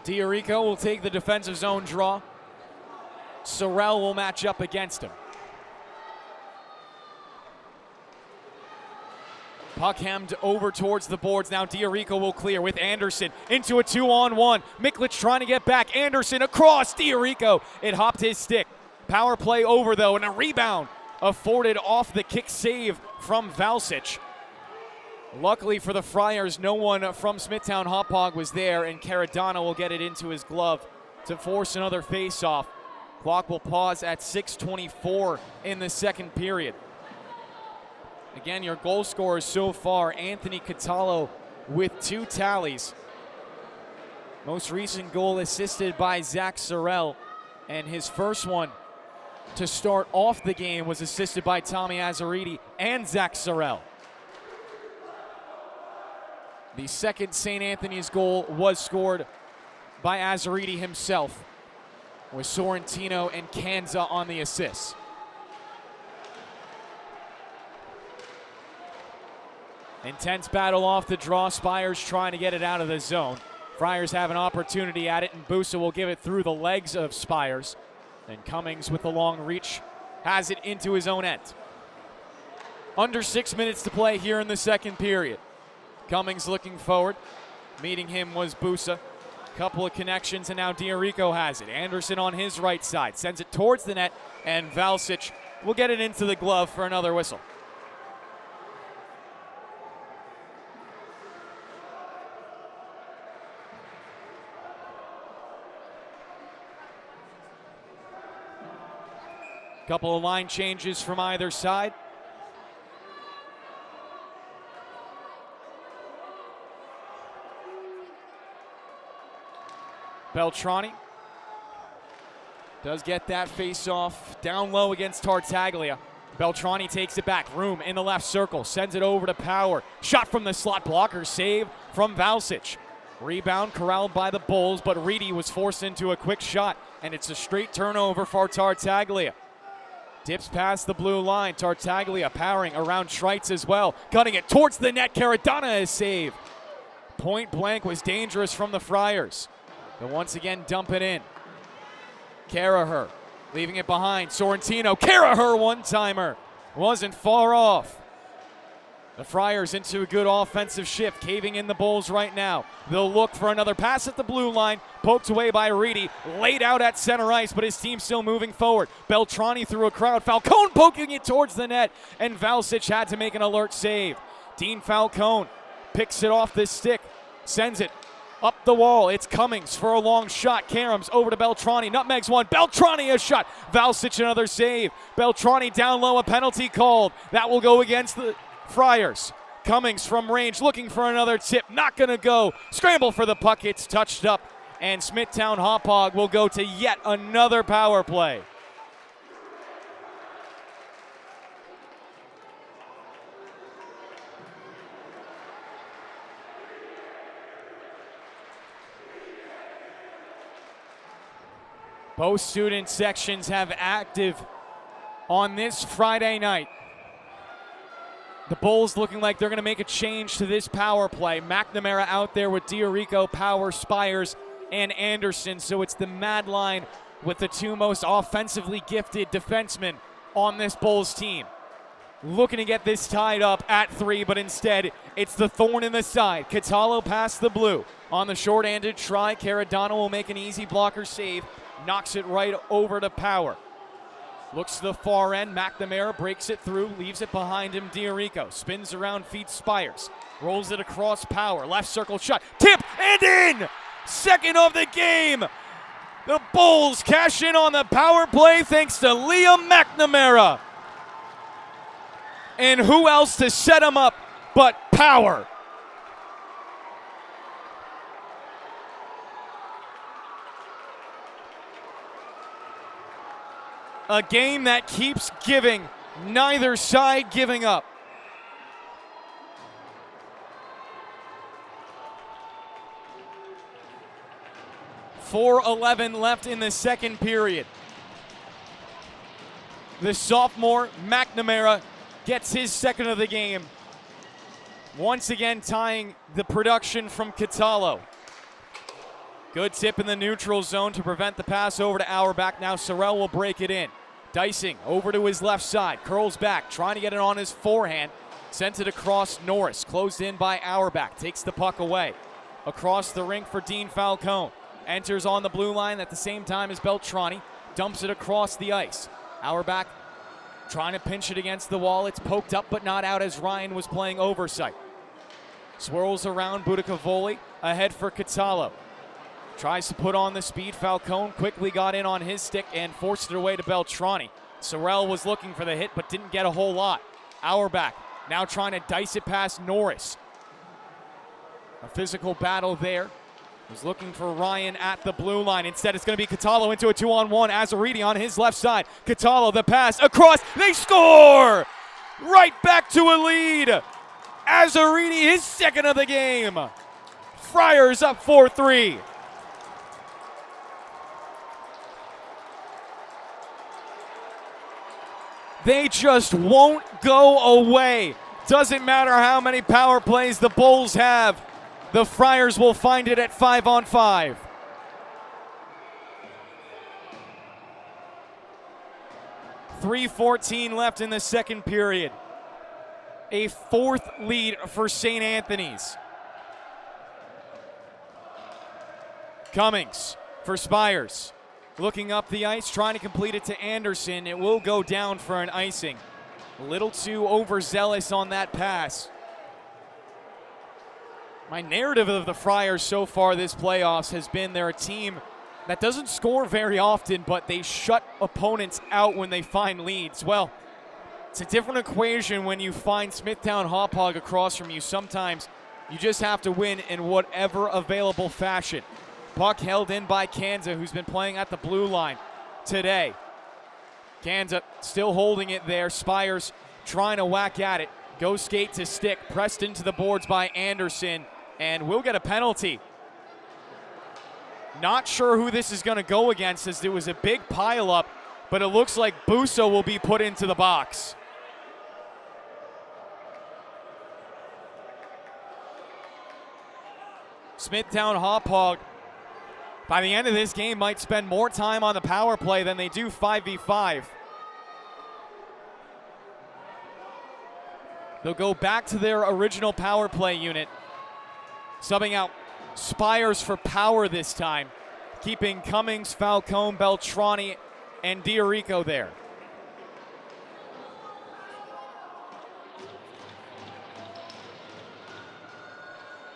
Diorico will take the defensive zone draw. SCHSHL will match up against him. Puck hemmed over towards the boards. Now Diorico will clear with Anderson into a 2-on-1. Miklich trying to get back. Anderson across. Diorico. It hopped his stick. Power play over though, and a rebound afforded off the kick save from Valsic. Luckily for the Friars, no one from Smithtown Hauppauge was there, and Caradonna will get it into his glove to force another face-off. Clock will pause at 6:24 in the second period. Again, your goal scorers so far, Anthony Catallo with 2 tallies. Most recent goal assisted by Zach Sorrell, and his first one to start off the game was assisted by Tommy Azzariti and Zach Sorrell. The second St. Anthony's goal was scored by Azzariti himself, with Sorrentino and Kanza on the assists. Intense battle off the draw. Spires trying to get it out of the zone. Friars have an opportunity at it, and Busa will give it through the legs of Spires. And Cummings with the long reach has it into his own end. Under 6 minutes to play here in the second period. Cummings looking forward. Meeting him was Busa. Couple of connections, and now Diorico has it. Anderson on his right side sends it towards the net, and Valsic will get it into the glove for another whistle. Couple of line changes from either side. Beltrani does get that face-off down low against Tartaglia. Beltrani takes it back. Room in the left circle. Sends it over to Power. Shot from the slot blocker. Save from Valsic. Rebound corralled by the Bulls, but Reedy was forced into a quick shot, and it's a straight turnover for Tartaglia. Dips past the blue line. Tartaglia powering around Schreitz as well. Cutting it towards the net. Caradonna is saved. Point blank was dangerous from the Friars. But once again, dump it in. Caraher leaving it behind. Sorrentino. Caraher one-timer. Wasn't far off. The Friars into a good offensive shift, caving in the Bulls right now. They'll look for another pass at the blue line. Poked away by Reedy. Laid out at center ice, but his team's still moving forward. Beltrani through a crowd. Falcone poking it towards the net, and Valsic had to make an alert save. Dean Falcone picks it off this stick. Sends it up the wall. It's Cummings for a long shot. Karams over to Beltrani. Nutmegs one. Beltrani a shot. Valsic another save. Beltrani down low. A penalty called. That will go against the Friars. Cummings from range looking for another tip. Not going to go. Scramble for the puck. It's touched up. And Smithtown Hauppauge will go to yet another power play. Both student sections have active on this Friday night. The Bulls looking like they're going to make a change to this power play. McNamara out there with Diorico, Power, Spires, and Anderson. So it's the Mad Line with the 2 most offensively gifted defensemen on this Bulls team. Looking to get this tied up at 3, but instead it's the thorn in the side. Catallo past the blue. On the short-handed try, Caradonna will make an easy blocker save. Knocks it right over to Power. Looks to the far end. McNamara breaks it through, leaves it behind him. Diorico spins around, feeds Spires. Rolls it across Power. Left circle shot. Tip and in! Second of the game. The Bulls cash in on the power play thanks to Liam McNamara. And who else to set him up but Power? A game that keeps giving, neither side giving up. .4:11 left in the second period. The sophomore, McNamara, gets his second of the game. Once again tying the production from Catallo. Good tip in the neutral zone to prevent the pass over to Auerbach. Now Sorrell will break it in. Dicing over to his left side, curls back, trying to get it on his forehand. Sent it across Norris, closed in by Auerbach, takes the puck away. Across the rink for Dean Falcone. Enters on the blue line at the same time as Beltrani. Dumps it across the ice. Auerbach trying to pinch it against the wall. It's poked up but not out as Ryan was playing oversight. Swirls around Budicavoli, ahead for Catallo. Tries to put on the speed. Falcone quickly got in on his stick and forced it away to Beltrani. Sorrell was looking for the hit but didn't get a whole lot. Auerbach now trying to dice it past Norris. A physical battle there. Was looking for Ryan at the blue line. Instead, it's going to be Catallo into a 2-on-1. Azaridi on his left side. Catallo, the pass across. They score! Right back to a lead. Azaridi, his second of the game. Friars up 4-3. They just won't go away. Doesn't matter how many power plays the Bulls have. The Friars will find it at 5-on-5. .3:14 left in the second period. A fourth lead for St. Anthony's. Cummings for Spires. Looking up the ice, trying to complete it to Anderson. It will go down for an icing. A little too overzealous on that pass. My narrative of the Friars so far this playoffs has been they're a team that doesn't score very often, but they shut opponents out when they find leads. Well, it's a different equation when you find Smithtown Hauppauge across from you. Sometimes you just have to win in whatever available fashion. Puck held in by Kanza, who's been playing at the blue line today. Kanza still holding it there. Spires trying to whack at it. Go skate to stick. Pressed into the boards by Anderson. And we'll get a penalty. Not sure who this is going to go against, as there was a big pileup, but it looks like Busso will be put into the box. Smithtown Hauppauge, by the end of this game, might spend more time on the power play than they do 5v5. They'll go back to their original power play unit. Subbing out Spires for Power this time, keeping Cummings, Falcone, Beltrani, and Diorico there.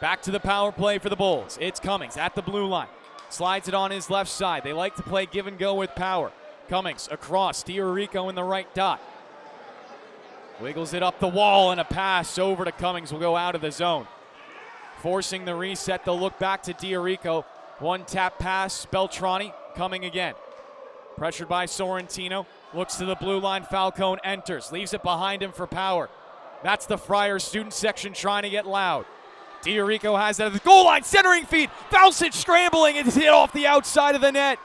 Back to the power play for the Bulls. It's Cummings at the blue line. Slides it on his left side. They like to play give and go with Power. Cummings across, Diorico in the right dot. Wiggles it up the wall, and a pass over to Cummings will go out of the zone. Forcing the reset, they'll look back to Diorico. One tap pass, Beltrani coming again. Pressured by Sorrentino, looks to the blue line, Falcone enters, leaves it behind him for Power. That's the Friars student section trying to get loud. Diorico has it at the goal line, centering feed, Valsic scrambling, it's hit off the outside of the net.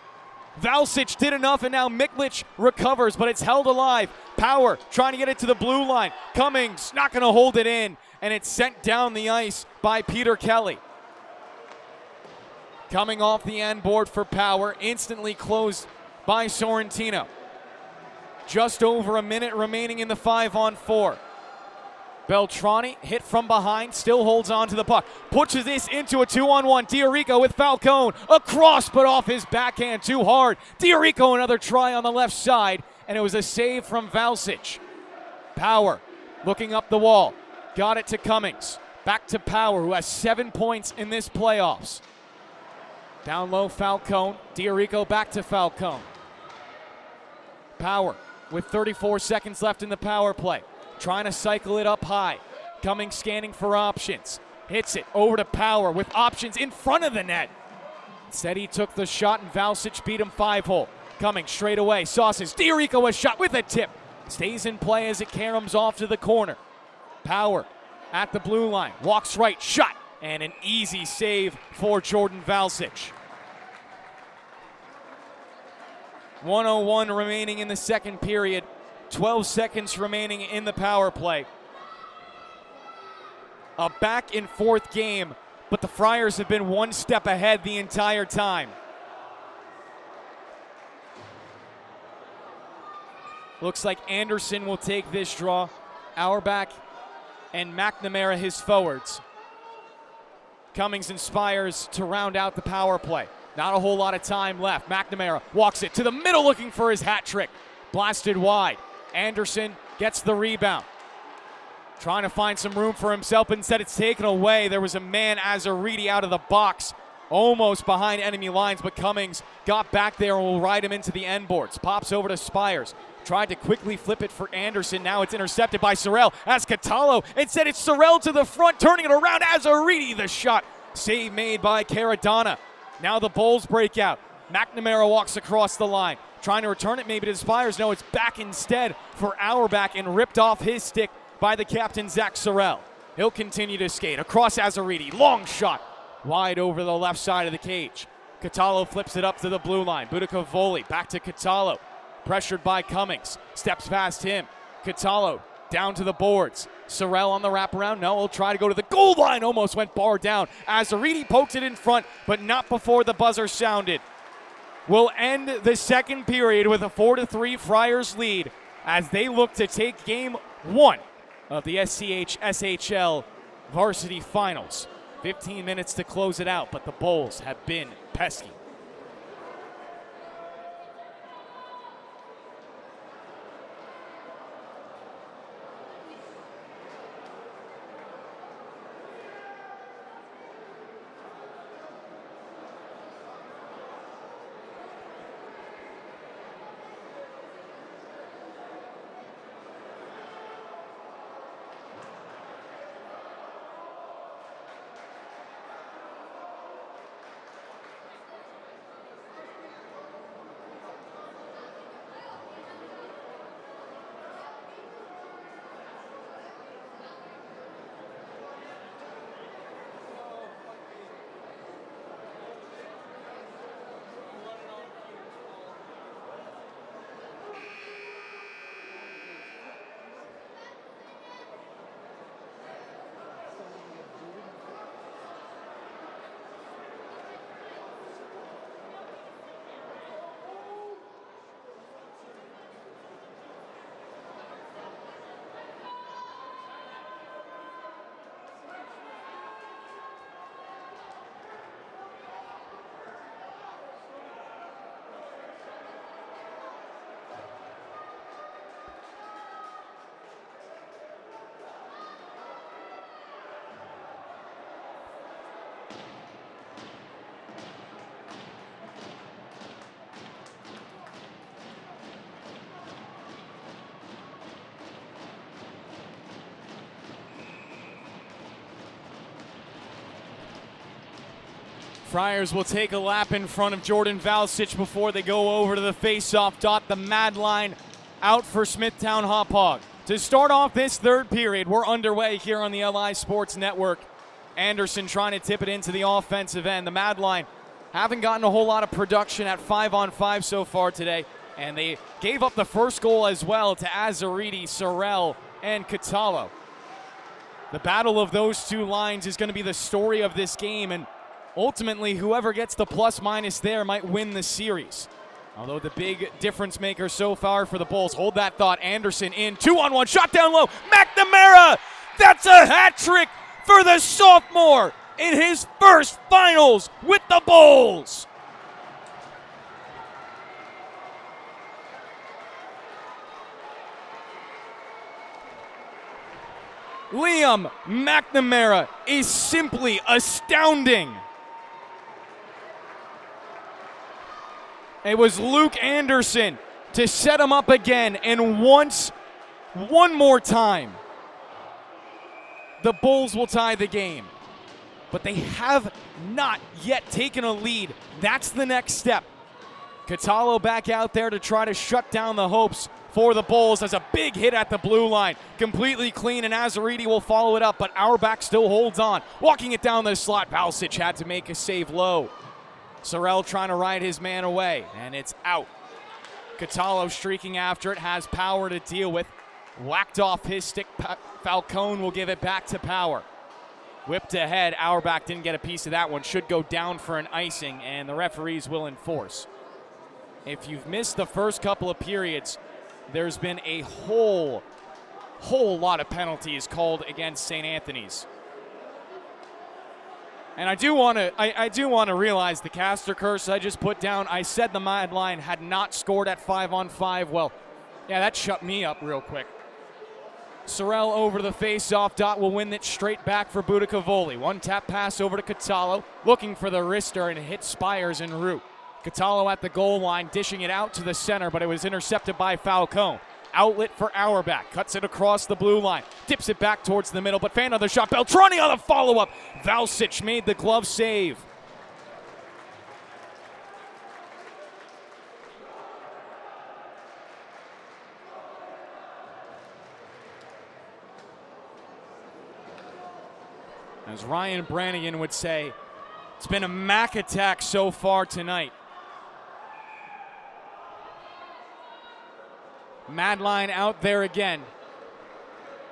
Valsic did enough, and now Miklich recovers, but it's held alive. Power trying to get it to the blue line. Cummings not going to hold it in, and it's sent down the ice by Peter Kelly. Coming off the end board for Power, instantly closed by Sorrentino. Just over a minute remaining in the 5-on-4. Beltrani hit from behind, still holds on to the puck. Pushes this into a 2-on-1. Diorico with Falcone. Across, but off his backhand too hard. Diorico another try on the left side, and it was a save from Valsic. Power looking up the wall. Got it to Cummings. Back to Power, who has 7 points in this playoffs. Down low, Falcone. Diorico back to Falcone. Power with 34 seconds left in the power play. Trying to cycle it up high. Cummings scanning for options. Hits it over to Power with options in front of the net. Said he took the shot, and Valsic beat him 5-hole. Cummings straight away. Sauces. Diorico a shot with a tip. Stays in play as it caroms off to the corner. Power at the blue line. Walks right. Shot. And an easy save for Jordan Valsic. 1:01 remaining in the second period. 12 seconds remaining in the power play. A back and forth game but the Friars have been one step ahead the entire time. Looks like Anderson will take this draw. Auerbach and McNamara his forwards. Cummings and Spires to round out the power play. Not a whole lot of time left. McNamara walks it to the middle looking for his hat trick. Blasted wide. Anderson gets the rebound. Trying to find some room for himself, but instead it's taken away. There was a man, Azaridi, out of the box, almost behind enemy lines, but Cummings got back there and will ride him into the end boards. Pops over to Spires. Tried to quickly flip it for Anderson. Now it's intercepted by Sorrell. As Catallo, instead it's Sorrell to the front, turning it around. Azaridi, the shot. Save made by Caradonna. Now the Bulls break out. McNamara walks across the line. Trying to return it maybe to Spires. No, it's back instead for Auerbach and ripped off his stick by the captain, Zach Sorrell. He'll continue to skate across Azaridi. Long shot. Wide over the left side of the cage. Catallo flips it up to the blue line. Budicavoli back to Catallo. Pressured by Cummings. Steps past him. Catallo down to the boards. Sorrell on the wraparound. No, he'll try to go to the goal line. Almost went bar down. Azaridi pokes it in front, but not before the buzzer sounded. We'll end the second period with a 4-3 Friars lead as they look to take game one of the SCHSHL Varsity Finals. 15 minutes to close it out, but the Bulls have been pesky. Friars will take a lap in front of Jordan Valsich before they go over to the faceoff dot. The mad line out for Smithtown Hauppauge. To start off this third period, we're underway here on the LI Sports Network. Anderson trying to tip it into the offensive end. The mad line haven't gotten a whole lot of production at 5-on-5 so far today, and they gave up the first goal as well to Azaridi, Sorrell, and Catallo. The battle of those two lines is going to be the story of this game, and ultimately, whoever gets the plus-minus there might win the series. Although the big difference maker so far for the Bulls, hold that thought, Anderson in, 2-on-1, shot down low, McNamara! That's a hat trick for the sophomore in his first finals with the Bulls! Liam McNamara is simply astounding. It was Luke Anderson to set him up again, and one more time, the Bulls will tie the game. But they have not yet taken a lead. That's the next step. Catallo back out there to try to shut down the hopes for the Bulls as a big hit at the blue line. Completely clean, and Azaridi will follow it up, but Auerbach still holds on. Walking it down the slot, Valsich had to make a save low. Sorrell trying to ride his man away, and it's out. Catallo streaking after it, has Power to deal with. Whacked off his stick, Falcone will give it back to Power. Whipped ahead. Auerbach didn't get a piece of that one. Should go down for an icing, and the referees will enforce. If you've missed the first couple of periods, there's been a whole lot of penalties called against St. Anthony's. And I do want to realize the caster curse I just put down. I said the Mad Lion had not scored at 5-on-5. Well, yeah, that shut me up real quick. Sorrell over the face-off. Dot will win it straight back for Budicavoli. One tap pass over to Catallo, looking for the wrister, and it hits Spires en route. Catallo at the goal line, dishing it out to the center, but it was intercepted by Falcone. Outlet for Auerbach, cuts it across the blue line, dips it back towards the middle, but fan on the shot. Beltrani on the follow-up. Valsic made the glove save. As Ryan Brannigan would say, it's been a Mac attack so far tonight. Madline out there again.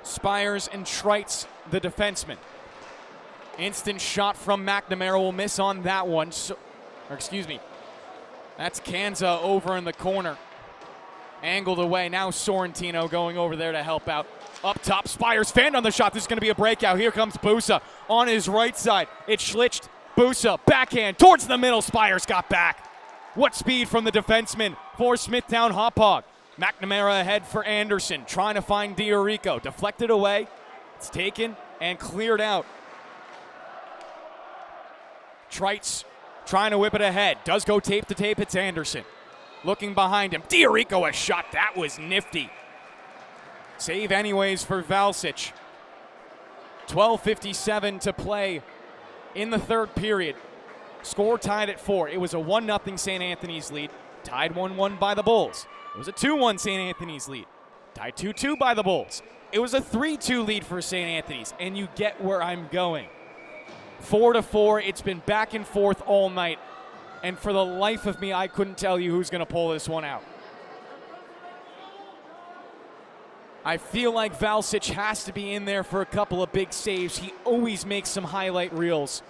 Spires and Schreitz, the defenseman. Instant shot from McNamara will miss on that one. That's Kanza over in the corner. Angled away. Now Sorrentino going over there to help out. Up top, Spires fanned on the shot. This is going to be a breakout. Here comes Busa on his right side. It's Schlicht. Busa, backhand towards the middle. Spires got back. What speed from the defenseman for Smithtown Hauppauge. McNamara ahead for Anderson, trying to find Diorico. Deflected away. It's taken and cleared out. Treitz trying to whip it ahead. Does go tape to tape. It's Anderson. Looking behind him. Diorico a shot. That was nifty. Save anyways for Valsic. 12:57 to play in the third period. Score tied at 4. It was a 1-0 St. Anthony's lead. Tied 1-1 by the Bulls. It was a 2-1 St. Anthony's lead. Tied 2-2 by the Bulls. It was a 3-2 lead for St. Anthony's, and you get where I'm going. 4-4, it's been back and forth all night, and for the life of me, I couldn't tell you who's going to pull this one out. I feel like Valsic has to be in there for a couple of big saves. He always makes some highlight reels.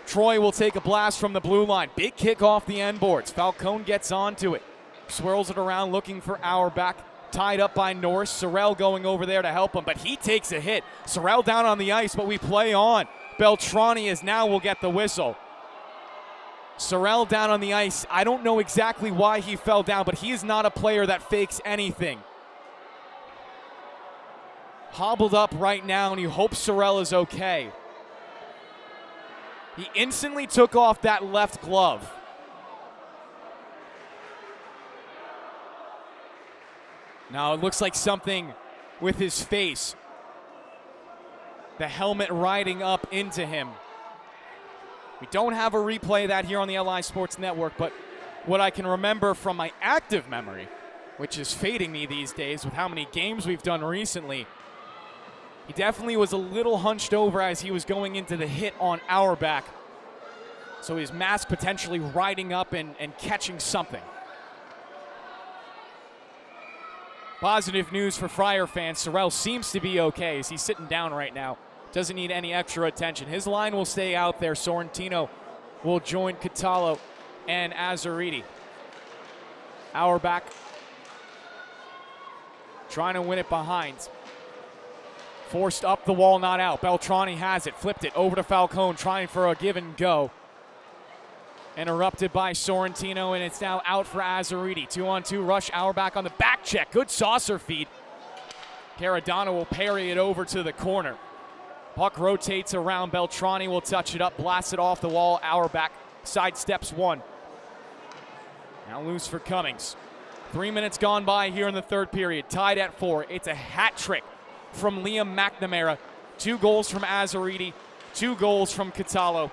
Troy will take a blast from the blue line. Big kick off the end boards. Falcone gets onto it. Swirls it around looking for Auerbach. Tied up by Norris. Sorrell going over there to help him, but he takes a hit. Sorrell down on the ice, but we play on. Beltrani is now will get the whistle. Sorrell down on the ice. I don't know exactly why he fell down, but he is not a player that fakes anything. Hobbled up right now, and you hope Sorrell is okay. He instantly took off that left glove. Now it looks like something with his face. The helmet riding up into him. We don't have a replay of that here on the LI Sports Network, but what I can remember from my active memory, which is fading me these days with how many games we've done recently, he definitely was a little hunched over as he was going into the hit on Auerbach. So his mask potentially riding up and catching something. Positive news for Friar fans. Sorrell seems to be okay as he's sitting down right now. Doesn't need any extra attention. His line will stay out there. Sorrentino will join Catallo and Azzuriti. Auerbach trying to win it behind. Forced up the wall, not out. Beltrani has it. Flipped it over to Falcone, trying for a give and go. Interrupted by Sorrentino, and it's now out for Azzuriti. 2-on-2 rush. Auerbach on the back check. Good saucer feed. Caradonna will parry it over to the corner. Puck rotates around. Beltrani will touch it up. Blasts it off the wall. Auerbach sidesteps one. Now loose for Cummings. 3 minutes gone by here in the third period. Tied at 4. It's a hat trick from Liam McNamara. 2 goals from Azzuriti. 2 goals from Catallo.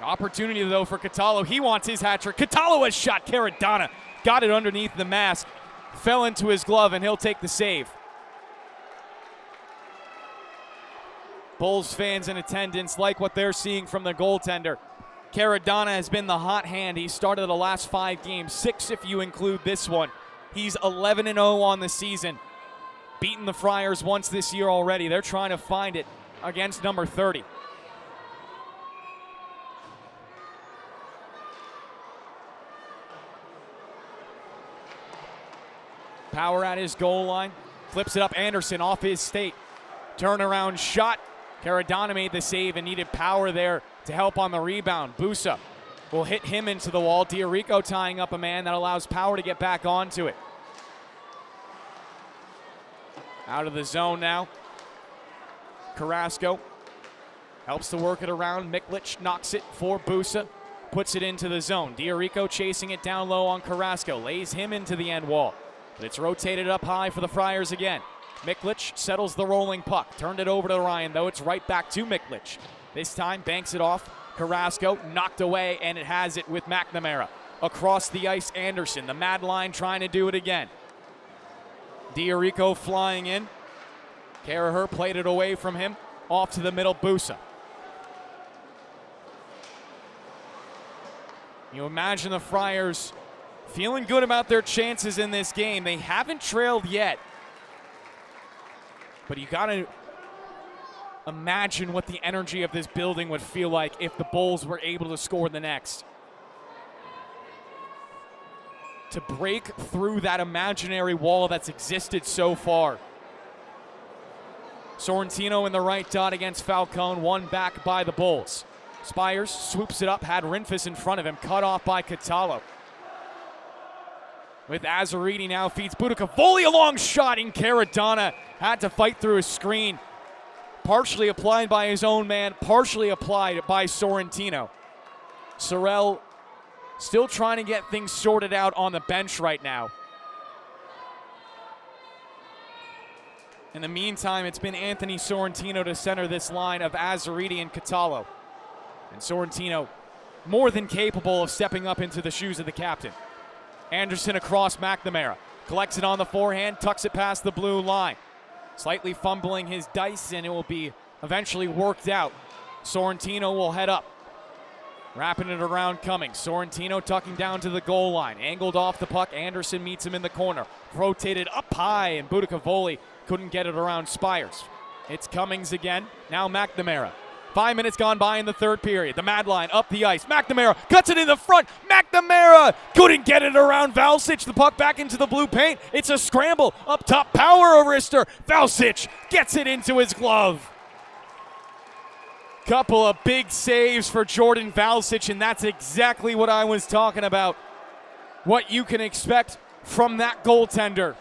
Opportunity, though, for Catallo. He wants his hat trick. Catallo has shot. Caradonna got it underneath the mask. Fell into his glove, and he'll take the save. Bulls fans in attendance like what they're seeing from the goaltender. Caradonna has been the hot hand. He started the last 5 games, 6 if you include this one. He's 11-0 on the season. Beaten the Friars once this year already. They're trying to find it against number 30. Power at his goal line. Flips it up. Anderson off his state. Turnaround shot. Caradonna made the save and needed Power there to help on the rebound. Busa will hit him into the wall. Diorico tying up a man that allows Power to get back onto it. Out of the zone now. Carrasco helps to work it around. Miklic knocks it for Busa. Puts it into the zone. Diorico chasing it down low on Carrasco. Lays him into the end wall. But it's rotated up high for the Friars again. Miklic settles the rolling puck. Turned it over to Ryan, though. It's right back to Miklic. This time banks it off. Carrasco knocked away, and it has it with McNamara. Across the ice, Anderson. The mad line trying to do it again. Diorico flying in. Caraher played it away from him. Off to the middle, Busa. You imagine the Friars feeling good about their chances in this game. They haven't trailed yet. But you got to imagine what the energy of this building would feel like if the Bulls were able to score the next. To break through that imaginary wall that's existed so far. Sorrentino in the right dot against Falcone, one back by the Bulls. Spires swoops it up, had Rinfus in front of him, cut off by Catalo. With Azzariti now feeds Boudica. Volley a long shot, and Caradonna had to fight through a screen. Partially applied by his own man, partially applied by Sorrentino. Sorel still trying to get things sorted out on the bench right now. In the meantime, it's been Anthony Sorrentino to center this line of Azzariti and Catalo. And Sorrentino more than capable of stepping up into the shoes of the captain. Anderson across McNamara. Collects it on the forehand, tucks it past the blue line. Slightly fumbling his dice, and it will be eventually worked out. Sorrentino will head up. Wrapping it around Cummings. Sorrentino tucking down to the goal line. Angled off the puck. Anderson meets him in the corner. Rotated up high, and Boudica volley couldn't get it around Spires. It's Cummings again. Now McNamara. 5 minutes gone by in the third period. The mad line up the ice. McNamara cuts it in the front. McNamara couldn't get it around Valsic. The puck back into the blue paint. It's a scramble. Up top, Power a wrister. Valsic gets it into his glove. Couple of big saves for Jordan Valsic, and that's exactly what I was talking about. What you can expect from that goaltender.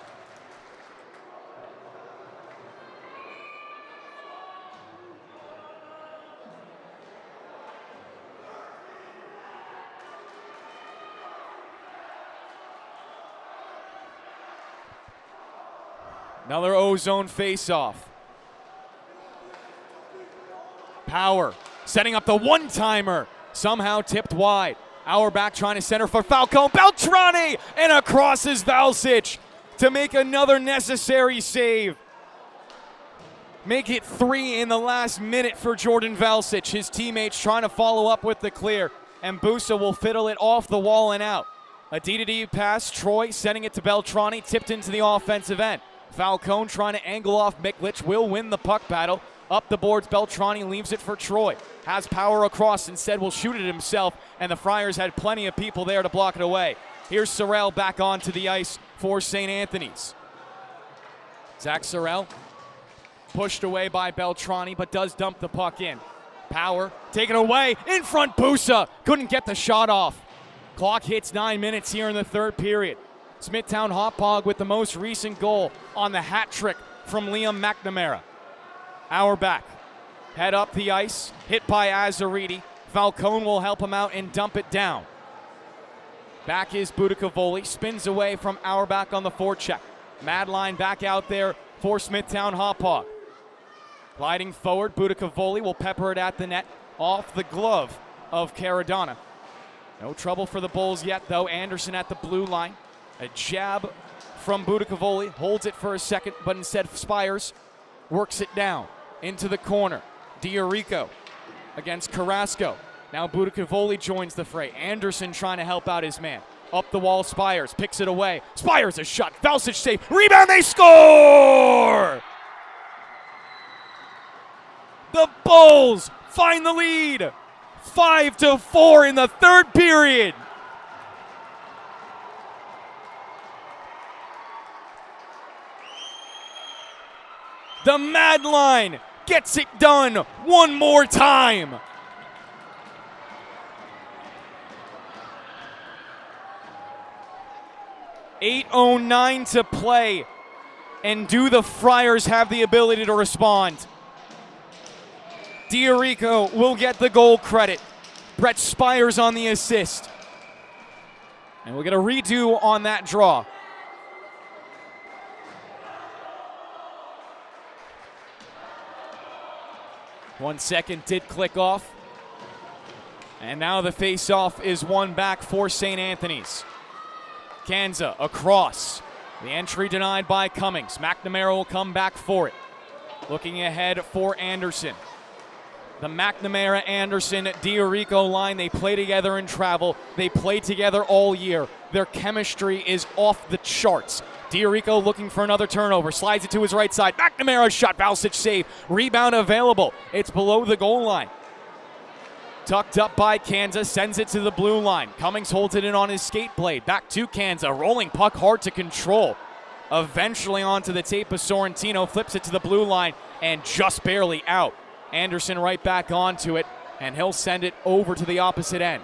Another O-zone faceoff. Power setting up the one-timer. Somehow tipped wide. Auerbach trying to center for Falcone. Beltrani! And across is Valsic to make another necessary save. Make it 3 in the last minute for Jordan Valsic. His teammates trying to follow up with the clear. And Busa will fiddle it off the wall and out. A D-to-D pass. Troy sending it to Beltrani. Tipped into the offensive end. Falcone trying to angle off Miklic, will win the puck battle. Up the boards, Beltrani leaves it for Troy. Has Power across, instead will shoot it himself, and the Friars had plenty of people there to block it away. Here's Sorel back onto the ice for St. Anthony's. Zach Sorel pushed away by Beltrani, but does dump the puck in. Power taken away, in front Busa, couldn't get the shot off. Clock hits 9 minutes here in the third period. Smithtown Hauppauge with the most recent goal on the hat trick from Liam McNamara. Auerbach head up the ice, hit by Azzariti. Falcone will help him out and dump it down. Back is Boudica volley, spins away from Auerbach on the forecheck. Madline back out there for Smithtown Hauppauge. Gliding forward, Boudica volley will pepper it at the net off the glove of Caradonna. No trouble for the Bulls yet, though. Anderson at the blue line. A jab from Boudica volley, holds it for a second, but instead Spires works it down into the corner. Diorico against Carrasco. Now Boudica volley joins the fray. Anderson trying to help out his man. Up the wall, Spires picks it away. Spires a shot. Valsic save. Rebound, they score! The Bulls find the lead. 5-4 in the third period. The Mad Line gets it done one more time. .08 to play. And do the Friars have the ability to respond? Diorico will get the goal credit. Brett Spires on the assist. And we'll get a redo on that draw. One second did click off. And now the face-off is won back for St. Anthony's. Kanza across. The entry denied by Cummings. McNamara will come back for it. Looking ahead for Anderson. The McNamara-Anderson-Diorico line, they play together in travel. They play together all year. Their chemistry is off the charts. Diorico looking for another turnover. Slides it to his right side. McNamara shot. Valsic save. Rebound available. It's below the goal line. Tucked up by Kanza, sends it to the blue line. Cummings holds it in on his skate blade. Back to Kanza, rolling puck hard to control. Eventually onto the tape of Sorrentino, flips it to the blue line and just barely out. Anderson right back onto it, and he'll send it over to the opposite end.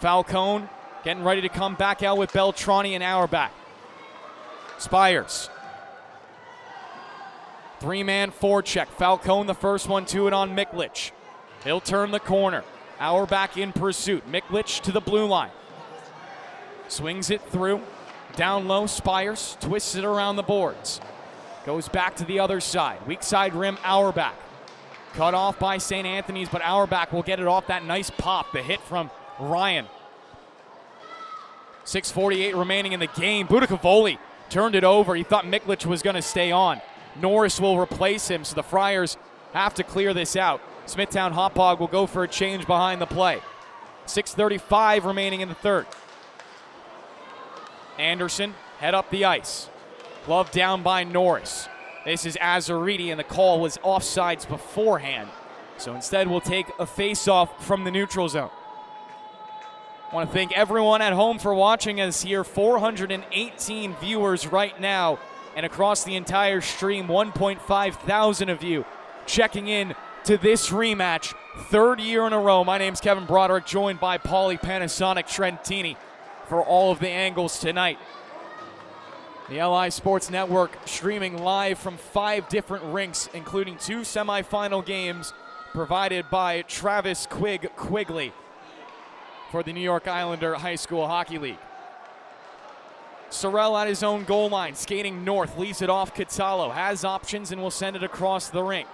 Falcone getting ready to come back out with Beltrani and Auerbach. Spires. Three-man forecheck. Falcone the first one to it on Miklich. He'll turn the corner. Auerbach in pursuit. Miklich to the blue line. Swings it through. Down low, Spires twists it around the boards. Goes back to the other side. Weak side rim, Auerbach. Cut off by St. Anthony's, but Auerbach will get it off that nice pop. The hit from Ryan. 6:48 remaining in the game. Budakavoli turned it over. He thought Miklich was going to stay on. Norris will replace him, so the Friars have to clear this out. Smithtown Hauppauge will go for a change behind the play. 6:35 remaining in the third. Anderson head up the ice. Glove down by Norris. This is Azariti, and the call was offsides beforehand. So instead we'll take a face-off from the neutral zone. I want to thank everyone at home for watching us here. 418 viewers right now, and across the entire stream, 1.5 thousand of you checking in to this rematch. Third year in a row. My name's Kevin Broderick, joined by Paulie Panasonic Trentini for all of the angles tonight. The LI Sports Network streaming live from 5 different rinks, including 2 semifinal games provided by Travis Quigley for the New York Islander High School Hockey League. Sorrell at his own goal line, skating north, leaves it off Catalo, has options and will send it across the rink.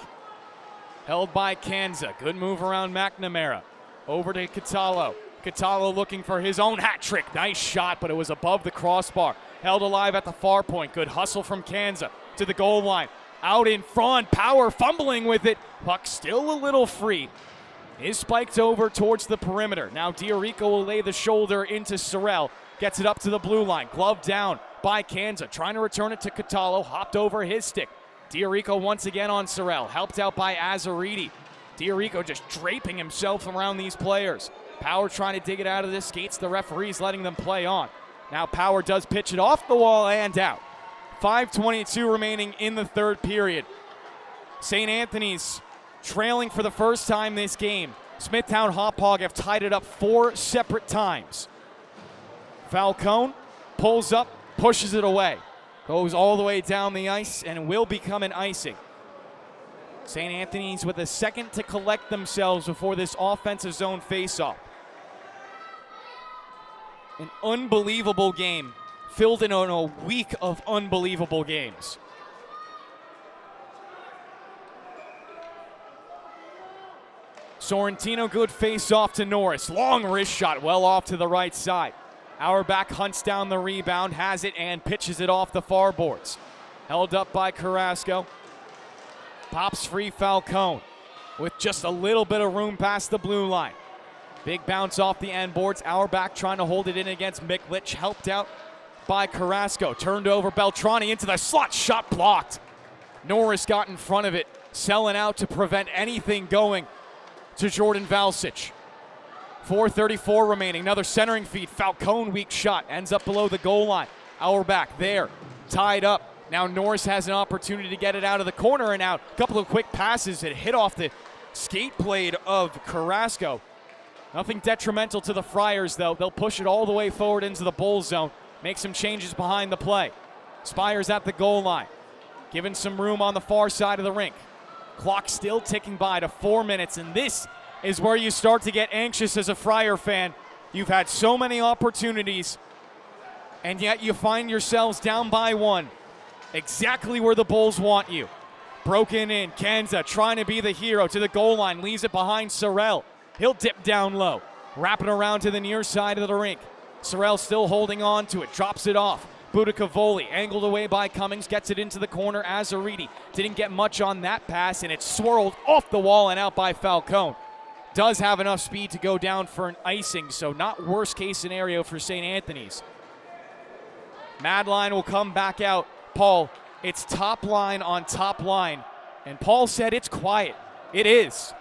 Held by Kanza, good move around McNamara. Over to Catalo. Catalo looking for his own hat trick. Nice shot, but it was above the crossbar. Held alive at the far point. Good hustle from Kanza to the goal line. Out in front, Power fumbling with it. Puck still a little free. Is spiked over towards the perimeter. Now Diorico will lay the shoulder into Sorrell. Gets it up to the blue line. Glove down by Kanza. Trying to return it to Catalo. Hopped over his stick. Diorico once again on Sorrell. Helped out by Azariti. Diorico just draping himself around these players. Power trying to dig it out of this. Skates the referees letting them play on. Now Power does pitch it off the wall and out. 5:22 remaining in the third period. St. Anthony's trailing for the first time this game. Smithtown Hauppauge have tied it up 4 separate times. Falcone pulls up, pushes it away. Goes all the way down the ice and will become an icing. St. Anthony's with a second to collect themselves before this offensive zone faceoff. An unbelievable game, filled in on a week of unbelievable games. Sorrentino, good face-off to Norris. Long wrist shot, well off to the right side. Auerbach hunts down the rebound, has it, and pitches it off the far boards. Held up by Carrasco. Pops free Falcone with just a little bit of room past the blue line. Big bounce off the end boards. Auerbach trying to hold it in against Miklich. Helped out by Carrasco. Turned over Beltrani into the slot. Shot blocked. Norris got in front of it. selling out to prevent anything going to Jordan Valsic. 4:34 remaining. Another centering feed. Falcone, weak shot. Ends up below the goal line. Auerbach there, tied up. Now Norris has an opportunity to get it out of the corner and out. A couple of quick passes that hit off the skate blade of Carrasco. Nothing detrimental to the Friars, though. They'll push it all the way forward into the Bull zone. Make some changes behind the play. Spires at the goal line. Given some room on the far side of the rink. Clock still ticking by to 4 minutes, and this is where you start to get anxious as a Friar fan. You've had so many opportunities, and yet you find yourselves down by one. Exactly where the Bulls want you. Broken in, Kanza trying to be the hero to the goal line, leaves it behind Sorrell. He'll dip down low, wrapping around to the near side of the rink. Sorrell still holding on to it, drops it off. Budicavoli, angled away by Cummings, gets it into the corner. Azzariti didn't get much on that pass, and it's swirled off the wall and out by Falcone. Does have enough speed to go down for an icing, so not worst case scenario for St. Anthony's. Madline will come back out. Paul, it's top line on top line, and Paul said it's quiet. It is.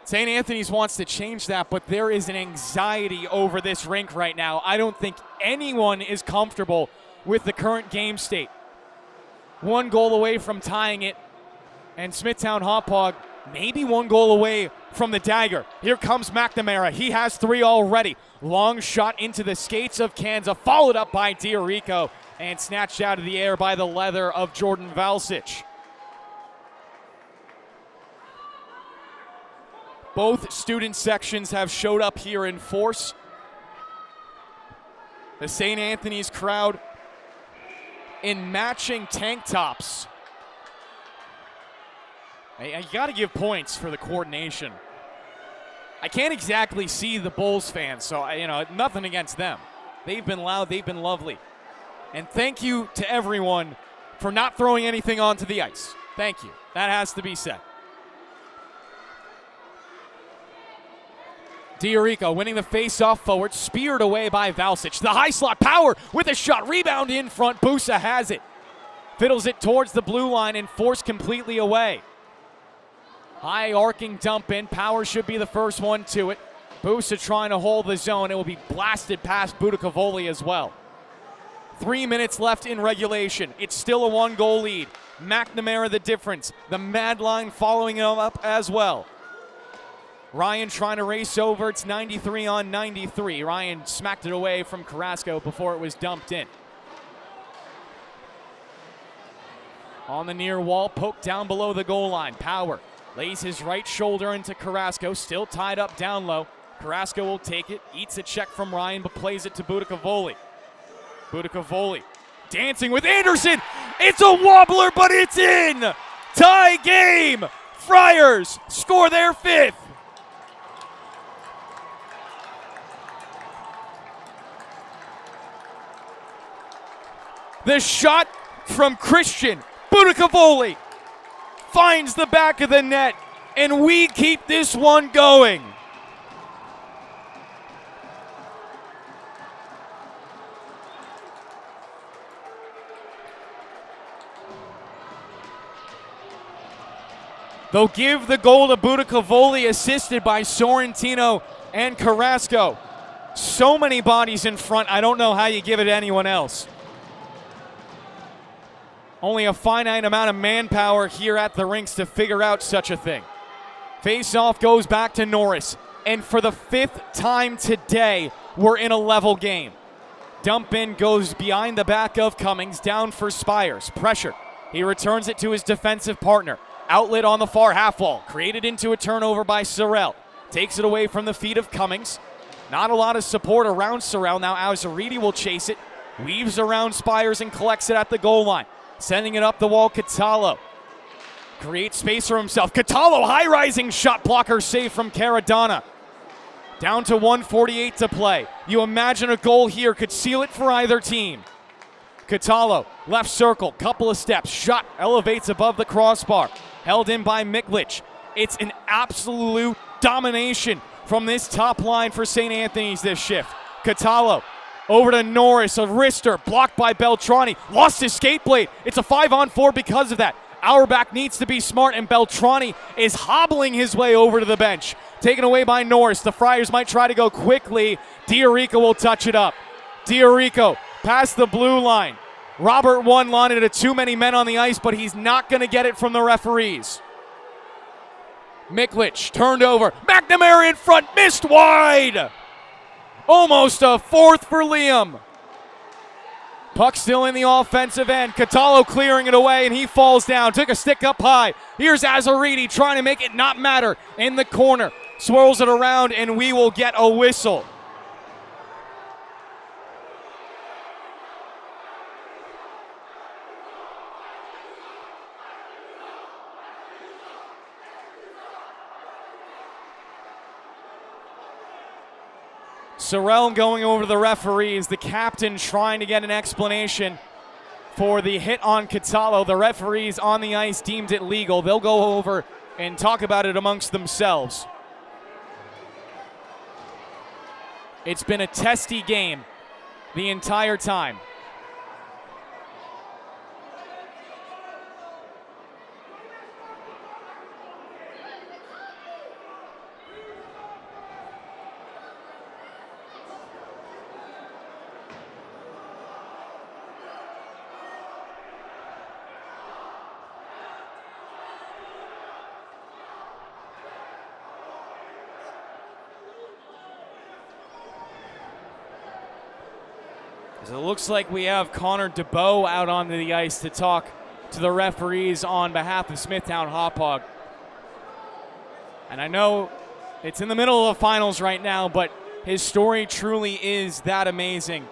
St. Anthony's wants to change that, but there is an anxiety over this rink right now. I don't think anyone is comfortable with the current game state. 1 goal away from tying it, and Smithtown Hauppauge maybe 1 goal away from the dagger. Here comes McNamara. He has 3 already. Long shot into the skates of Kanza, followed up by Diorico, and snatched out of the air by the leather of Jordan Valsic. Both student sections have showed up here in force. The St. Anthony's crowd in matching tank tops. You got to give points for the coordination. I can't exactly see the Bulls fans, so nothing against them. They've been loud, they've been lovely. And thank you to everyone for not throwing anything onto the ice. Thank you. That has to be said. Diorico winning the face-off forward, speared away by Valsic. The high slot, Power with a shot, rebound in front. Busa has it. Fiddles it towards the blue line and forced completely away. High arcing dump in. Power should be the first one to it. Busa trying to hold the zone. It will be blasted past Budicavoli as well. 3 minutes left in regulation. It's still a 1-goal lead. McNamara the difference. The Madline following him up as well. Ryan trying to race over. It's 93 on 93. Ryan smacked it away from Carrasco before it was dumped in. On the near wall, poked down below the goal line. Power lays his right shoulder into Carrasco, still tied up down low. Carrasco will take it, eats a check from Ryan, but plays it to Budicavoli. Budicavoli dancing with Anderson. It's a wobbler, but it's in. Tie game. Friars score their 5th. The shot from Christian Budicavoli finds the back of the net, and we keep this one going. They'll give the goal to Budicavoli, assisted by Sorrentino and Carrasco. So many bodies in front, I don't know how you give it to anyone else. Only a finite amount of manpower here at the rinks to figure out such a thing. Face-off goes back to Norris, and for the 5th time today, we're in a level game. Dump in goes behind the back of Cummings, down for Spires. Pressure. He returns it to his defensive partner. Outlet on the far half wall, created into a turnover by Sorrell. Takes it away from the feet of Cummings. Not a lot of support around Sorrell. Now Azzariti will chase it. Weaves around Spires and collects it at the goal line. Sending it up the wall, Catallo. Creates space for himself. Catallo, high-rising shot blocker save from Caradonna. Down to 1:48 to play. You imagine a goal here could seal it for either team. Catallo, left circle, couple of steps. Shot elevates above the crossbar. Held in by Miklich. It's an absolute domination from this top line for St. Anthony's this shift. Catallo over to Norris, a wrister, blocked by Beltrani. Lost his skate blade. It's a 5-on-4 because of that. Auerbach needs to be smart, and Beltrani is hobbling his way over to the bench. Taken away by Norris. The Friars might try to go quickly. Diorico will touch it up. Diorico past the blue line. Robert one landed at too many men on the ice, but he's not going to get it from the referees. Miklich turned over. McNamara in front, missed wide. Almost a fourth for Liam. Puck still in the offensive end. Catallo clearing it away, and he falls down. Took a stick up high. Here's Azzariti trying to make it not matter in the corner. Swirls it around, and we will get a whistle. Sorrell going over to the referees, the captain trying to get an explanation for the hit on Catallo. The referees on the ice deemed it legal. They'll go over and talk about it amongst themselves. It's been a testy game the entire time. So it looks like we have Connor DeBow out onto the ice to talk to the referees on behalf of Smithtown Hauppauge. And I know it's in the middle of the finals right now, but his story truly is that amazing.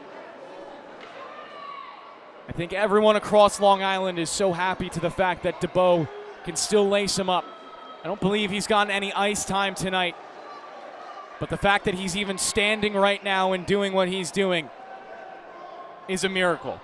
I think everyone across Long Island is so happy to the fact that DeBow can still lace him up. I don't believe he's gotten any ice time tonight, but the fact that he's even standing right now and doing what he's doing is a miracle.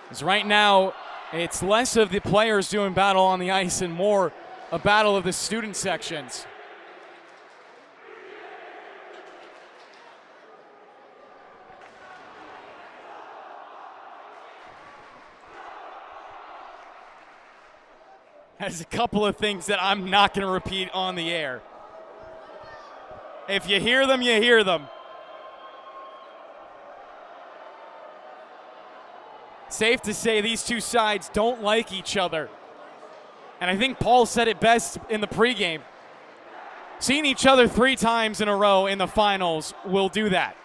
Because right now, it's less of the players doing battle on the ice and more a battle of the student sections. There's a couple of things that I'm not going to repeat on the air. If you hear them, you hear them. Safe to say these two sides don't like each other. And I think Paul said it best in the pregame. Seeing each other 3 times in a row in the finals will do that.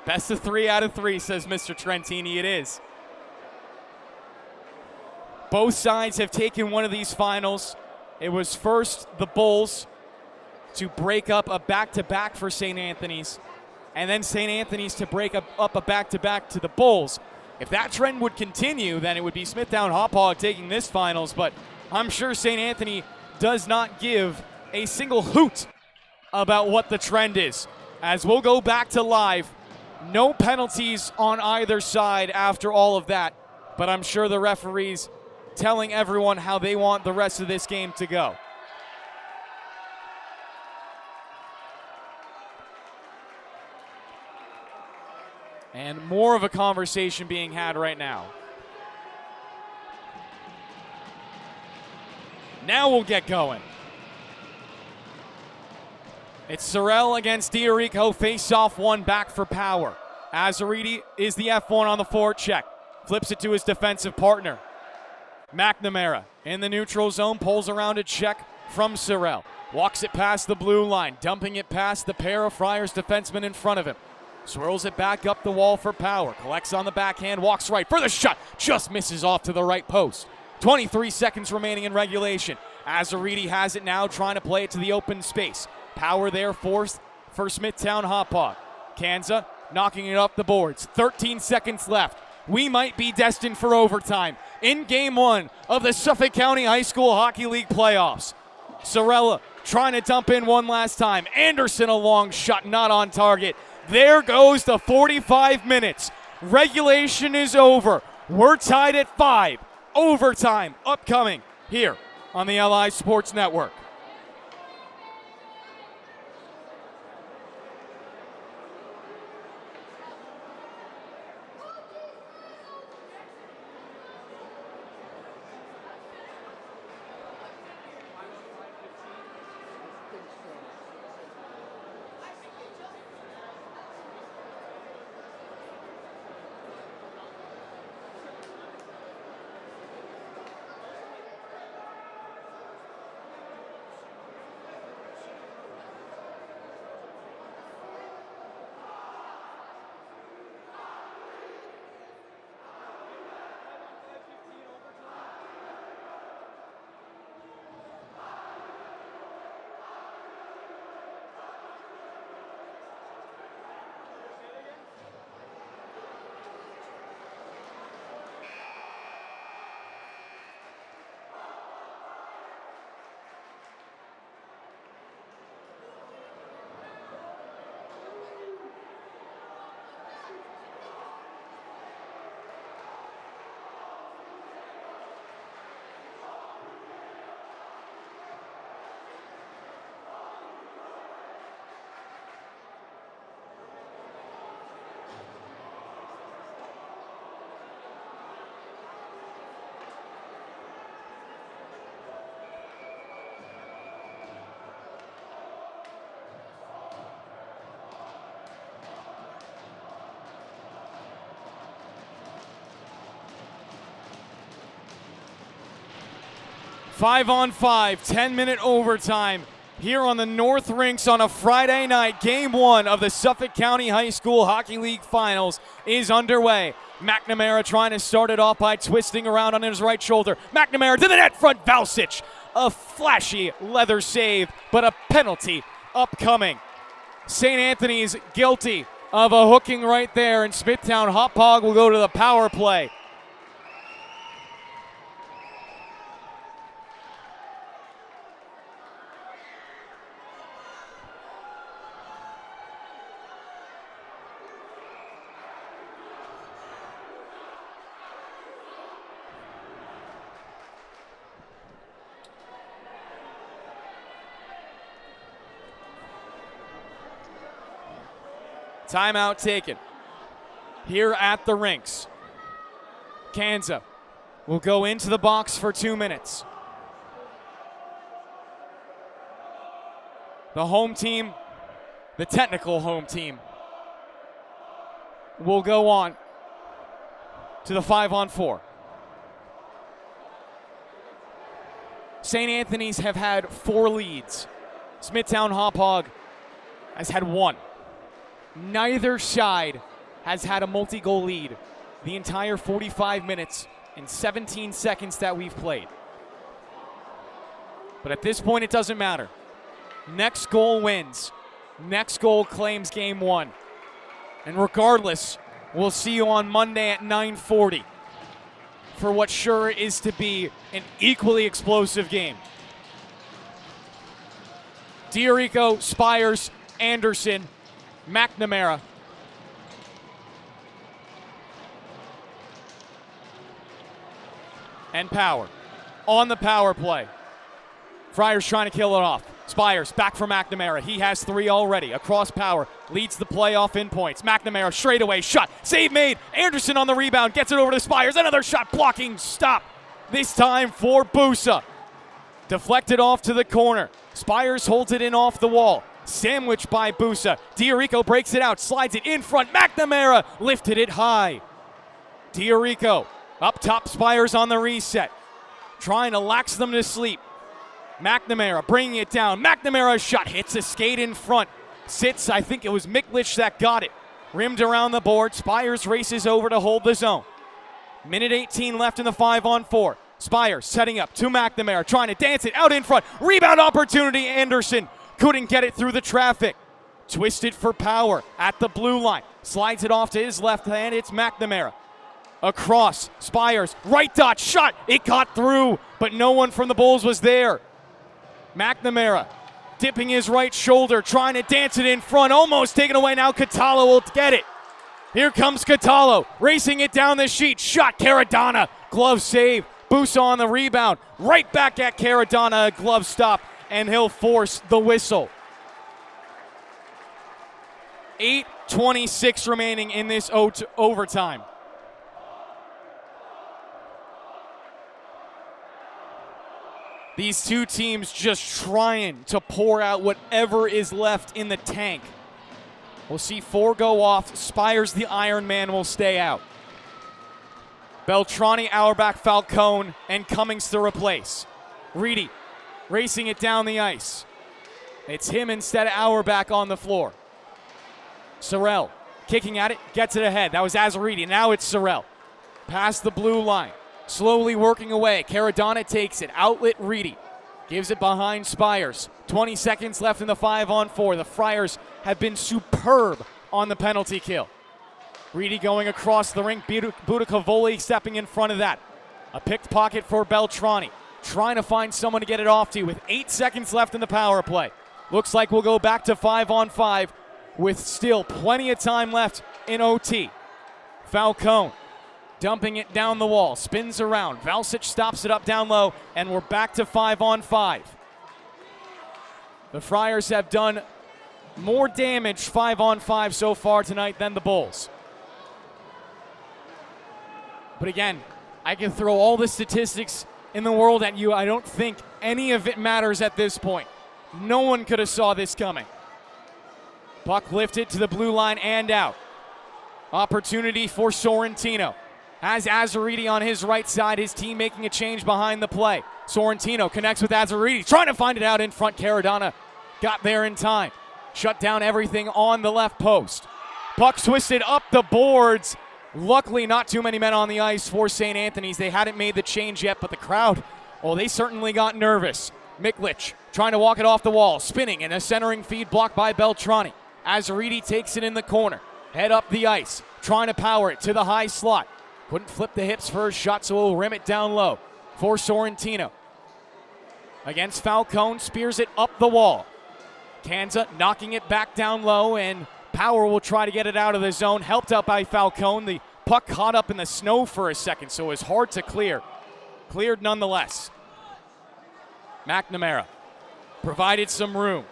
Best of 3 out of 3, says Mr. Trentini. It is. Both sides have taken one of these finals. It was first the Bulls to break up a back-to-back for St. Anthony's, and then St. Anthony's to break up a back-to-back to the Bulls. If that trend would continue, then it would be Smithtown Hauppauge taking this finals, but I'm sure St. Anthony does not give a single hoot about what the trend is. As we'll go back to live, no penalties on either side after all of that, but I'm sure the referees telling everyone how they want the rest of this game to go. And more of a conversation being had right now. Now we'll get going. It's Sorrell against Diorico. Face-off one back for Power. Azzariti is the F1 on the forecheck. Flips it to his defensive partner. McNamara in the neutral zone, pulls around a check from Sorrell. Walks it past the blue line, dumping it past the pair of Friars defensemen in front of him. Swirls it back up the wall for Power. Collects on the backhand, walks right for the shot. Just misses off to the right post. 23 seconds remaining in regulation. Azzariti has it now, trying to play it to the open space. Power there forced for Smithtown Hauppauge. Kanza knocking it up the boards. 13 seconds left. We might be destined for overtime in Game 1 of the Suffolk County High School Hockey League playoffs. Sorella trying to dump in one last time. Anderson a long shot, not on target. There goes the 45 minutes Regulation is over. We're tied at 5. Overtime upcoming here on the LI Sports Network. Five on 5, 10-minute overtime here on the North Rinks on a Friday night. Game 1 of the Suffolk County High School Hockey League Finals is underway. McNamara trying to start it off by twisting around on his right shoulder. McNamara to the net front, Valsic. A flashy leather save, but a penalty upcoming. St. Anthony's guilty of a hooking right there, and Smithtown Hauppauge will go to the power play. Timeout taken here at the rinks. Kanza will go into the box for 2 minutes. The home team, the technical home team, will go on to the 5-on-4. St. Anthony's have had 4 leads. Smithtown Hauppauge has had 1. Neither side has had a multi-goal lead the entire 45 minutes and 17 seconds that we've played. But at this point, it doesn't matter. Next goal wins. Next goal claims game 1. And regardless, we'll see you on Monday at 9:40 for what sure is to be an equally explosive game. Diorico, Spires, Anderson, McNamara. And Power on the power play. Friars trying to kill it off. Spires back for McNamara. He has 3 already. Across Power. Leads the playoff in points. McNamara straightaway shot. Save made. Anderson on the rebound. Gets it over to Spires. Another shot blocking. Stop. This time for Busa. Deflected off to the corner. Spires holds it in off the wall. Sandwiched by Busa. Diorico breaks it out. Slides it in front. McNamara lifted it high. Diorico up top. Spires on the reset. Trying to lax them to sleep. McNamara bringing it down. McNamara's shot hits a skate in front. Sits, I think it was Miklich that got it. Rimmed around the board. Spires races over to hold the zone. Minute 18 left in the 5-on-4. Spires setting up to McNamara. Trying to dance it out in front. Rebound opportunity. Anderson couldn't get it through the traffic. Twisted for Power at the blue line. Slides it off to his left hand. It's McNamara. Across. Spires. Right dot. Shot. It got through, but no one from the Bulls was there. McNamara dipping his right shoulder, trying to dance it in front, almost taken away. Now Catala will get it. Here comes Catallo, racing it down the sheet. Shot, Caradonna, glove save. Busa on the rebound. Right back at Caradonna, a glove stop, and he'll force the whistle. 8:26 remaining in this overtime. These two teams just trying to pour out whatever is left in the tank. We'll see 4 go off. Spires, the Iron Man, will stay out. Beltrani, Auerbach, Falcone, and Cummings to replace. Reedy racing it down the ice. It's him instead of Auerbach on the floor. Sorrell kicking at it, gets it ahead. That was Azaridi. Now it's Sorrell. Past the blue line. Slowly working away. Caradonna takes it. Outlet Reedy. Gives it behind Spires. 20 seconds left in the 5-on-4. The Friars have been superb on the penalty kill. Reedy going across the ring. Budicavoli stepping in front of that. A picked pocket for Beltrani. Trying to find someone to get it off to with 8 seconds left in the power play. Looks like we'll go back to 5-on-5 with still plenty of time left in OT. Falcone dumping it down the wall. Spins around. Valsic stops it up down low, and we're back to 5-on-5. The Friars have done more damage 5-on-5 so far tonight than the Bulls. But again, I can throw all the statistics in the world at you. I don't think any of it matters at this point. No one could have saw this coming. Puck lifted to the blue line and out. Opportunity for Sorrentino. Has Azaridi on his right side. His team making a change behind the play. Sorrentino connects with Azaridi. Trying to find it out in front. Caradonna got there in time. Shut down everything on the left post. Puck twisted up the boards. Luckily, not too many men on the ice for St. Anthony's. They hadn't made the change yet, but the crowd, well, they certainly got nervous. Miklich trying to walk it off the wall. Spinning and a centering feed blocked by Beltrani. Azaridi takes it in the corner. Head up the ice. Trying to power it to the high slot. Couldn't flip the hips for his shot, so he'll rim it down low for Sorrentino. Against Falcone, spears it up the wall. Kanza knocking it back down low, and Power will try to get it out of the zone. Helped out by Falcone. The puck caught up in the snow for a second, so it was hard to clear. Cleared nonetheless. McNamara provided some room.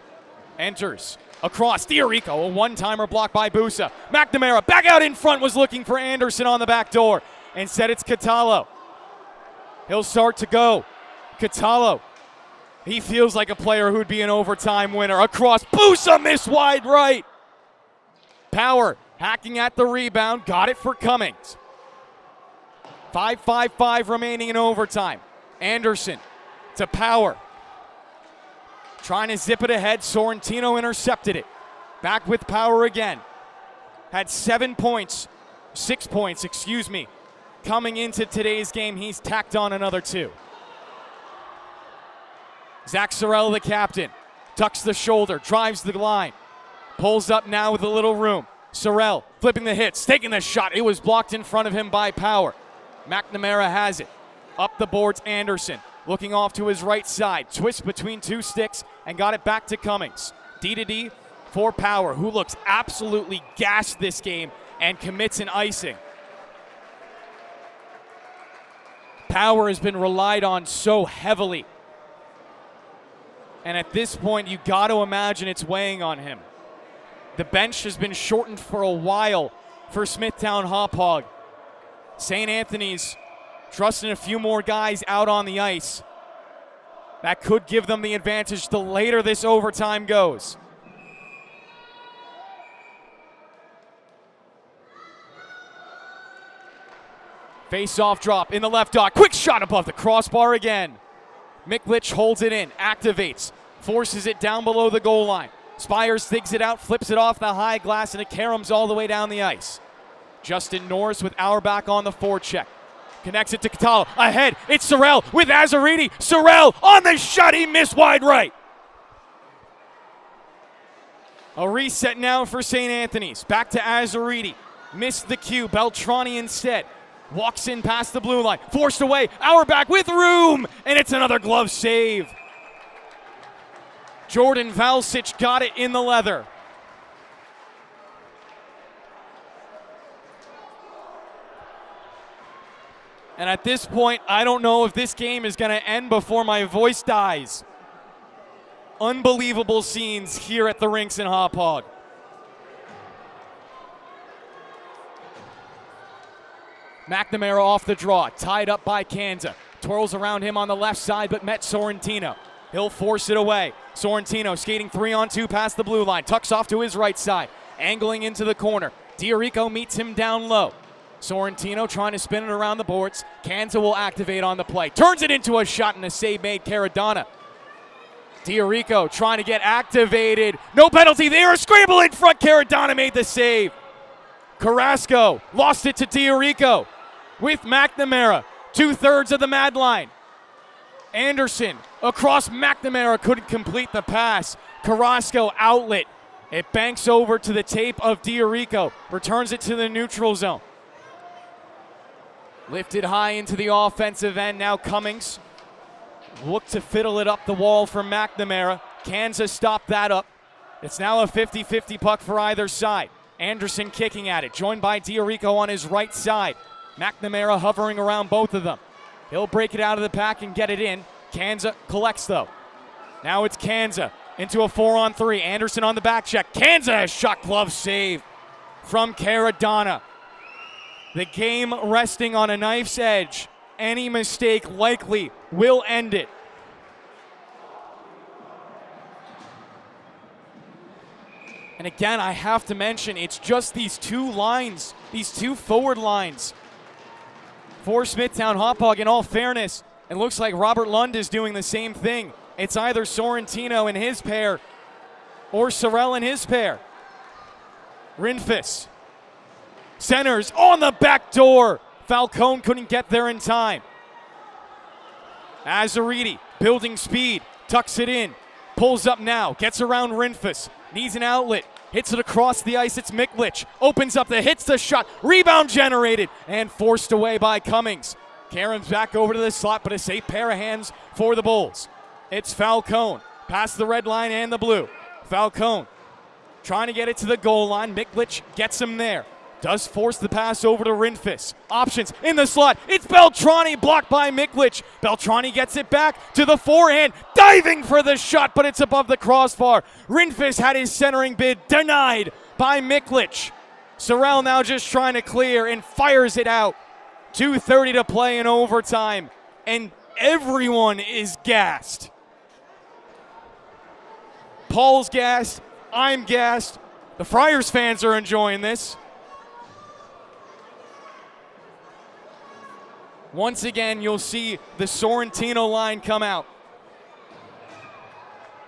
Enters across. Diorico, a one-timer blocked by Busa. McNamara back out in front, was looking for Anderson on the back door. Instead, it's Catallo. He'll start to go. Catallo. He feels like a player who'd be an overtime winner. Across. Busa missed wide right. Power hacking at the rebound. Got it for Cummings. 5:55 remaining in overtime. Anderson to Power. Trying to zip it ahead. Sorrentino intercepted it. Back with Power again. Had 6 points, coming into today's game. He's tacked on another 2. Zach Sorrell, the captain, tucks the shoulder, drives the line. Pulls up now with a little room. Sorrell flipping the hits, taking the shot. It was blocked in front of him by Power. McNamara has it. Up the boards, Anderson. Looking off to his right side. Twist between 2 sticks and got it back to Cummings. D-to-D for Power, who looks absolutely gassed this game and commits an icing. Power has been relied on so heavily. And at this point, you got to imagine it's weighing on him. The bench has been shortened for a while for Smithtown Hauppauge. St. Anthony's trusting a few more guys out on the ice. That could give them the advantage the later this overtime goes. Face-off drop in the left dot. Quick shot above the crossbar again. Miklich holds it in, activates, forces it down below the goal line. Spires digs it out, flips it off the high glass, and it caroms all the way down the ice. Justin Norris with Auerbach on the forecheck. Connects it to Catallo. Ahead, it's Sorrell with Azaridi. Sorrell on the shot, he missed wide right. A reset now for St. Anthony's. Back to Azaridi. Missed the cue, Beltrani instead. Walks in past the blue line, forced away, Auerbach with room, and it's another glove save. Jordan Valsic got it in the leather. And at this point, I don't know if this game is going to end before my voice dies. Unbelievable scenes here at the rinks in Hauppauge. McNamara off the draw, tied up by Kanza. Twirls around him on the left side, but met Sorrentino. He'll force it away. Sorrentino skating 3-on-2 past the blue line. Tucks off to his right side, angling into the corner. Diorico meets him down low. Sorrentino trying to spin it around the boards. Kanza will activate on the play. Turns it into a shot and a save made Caradonna. Diorico trying to get activated. No penalty there. A scramble in front. Caradonna made the save. Carrasco lost it to Diorico with McNamara. 2/3 of the mad line. Anderson across McNamara, couldn't complete the pass. Carrasco outlet. It banks over to the tape of Diorico. Returns it to the neutral zone. Lifted high into the offensive end. Now Cummings. Look to fiddle it up the wall for McNamara. Kansas stopped that up. It's now a 50-50 puck for either side. Anderson kicking at it, joined by Diorico on his right side. McNamara hovering around both of them. He'll break it out of the pack and get it in. Kanza collects though. Now it's Kanza into a 4-on-3. Anderson on the back check. Kanza has shot glove save from Caradonna. The game resting on a knife's edge. Any mistake likely will end it. And again, I have to mention, it's just these two lines, these two forward lines for Smithtown Hauppauge. In all fairness, it looks like Robert Lund is doing the same thing. It's either Sorrentino and his pair or Sorrell and his pair. Rinfus centers on the back door. Falcone couldn't get there in time. Azzariti building speed, tucks it in, pulls up now, gets around Rinfus, needs an outlet, hits it across the ice. It's Miklich, opens up hits the shot, rebound generated and forced away by Cummings. Karen's back over to the slot, but a safe pair of hands for the Bulls. It's Falcone, past the red line and the blue. Falcone trying to get it to the goal line. Miklich gets him there. Does force the pass over to Rinfus. Options in the slot. It's Beltrani, blocked by Miklich. Beltrani gets it back to the forehand. Diving for the shot, but it's above the crossbar. Rinfus had his centering bid denied by Miklich. Sorrell now just trying to clear and fires it out. 2:30 to play in overtime, and everyone is gassed. Paul's gassed. I'm gassed. The Friars fans are enjoying this. Once again, you'll see the Sorrentino line come out.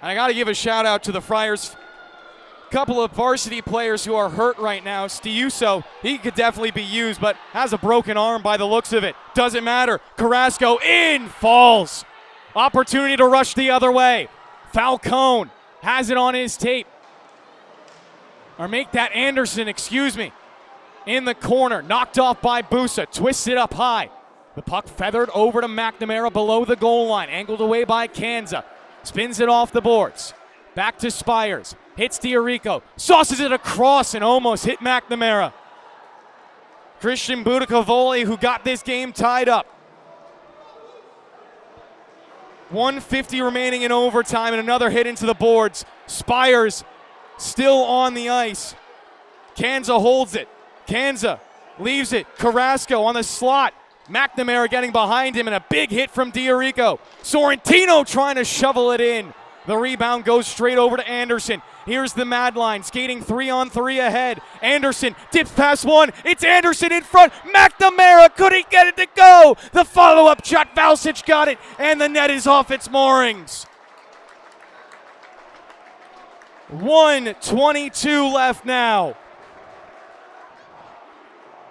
And I got to give a shout out to the Friars. A couple of varsity players who are hurt right now. Stiuso, he could definitely be used, but has a broken arm by the looks of it. Doesn't matter. Carrasco in, falls. Opportunity to rush the other way. Falcone has it on his tape. Or make that Anderson, excuse me. In the corner, knocked off by Busa, twists it up high. The puck feathered over to McNamara below the goal line, angled away by Kanza. Spins it off the boards. Back to Spires. Hits Diorico. Sauces it across and almost hit McNamara. Christian Budicavoli, who got this game tied up. 1:50 remaining in overtime and another hit into the boards. Spires still on the ice. Kanza holds it. Kanza leaves it. Carrasco on the slot. McNamara getting behind him and a big hit from Diorico. Sorrentino trying to shovel it in. The rebound goes straight over to Anderson. Here's the mad line, skating 3-on-3 ahead. Anderson dips past one. It's Anderson in front. McNamara couldn't get it to go. The follow-up shot, Valsic got it, and the net is off its moorings. 1:22 left now.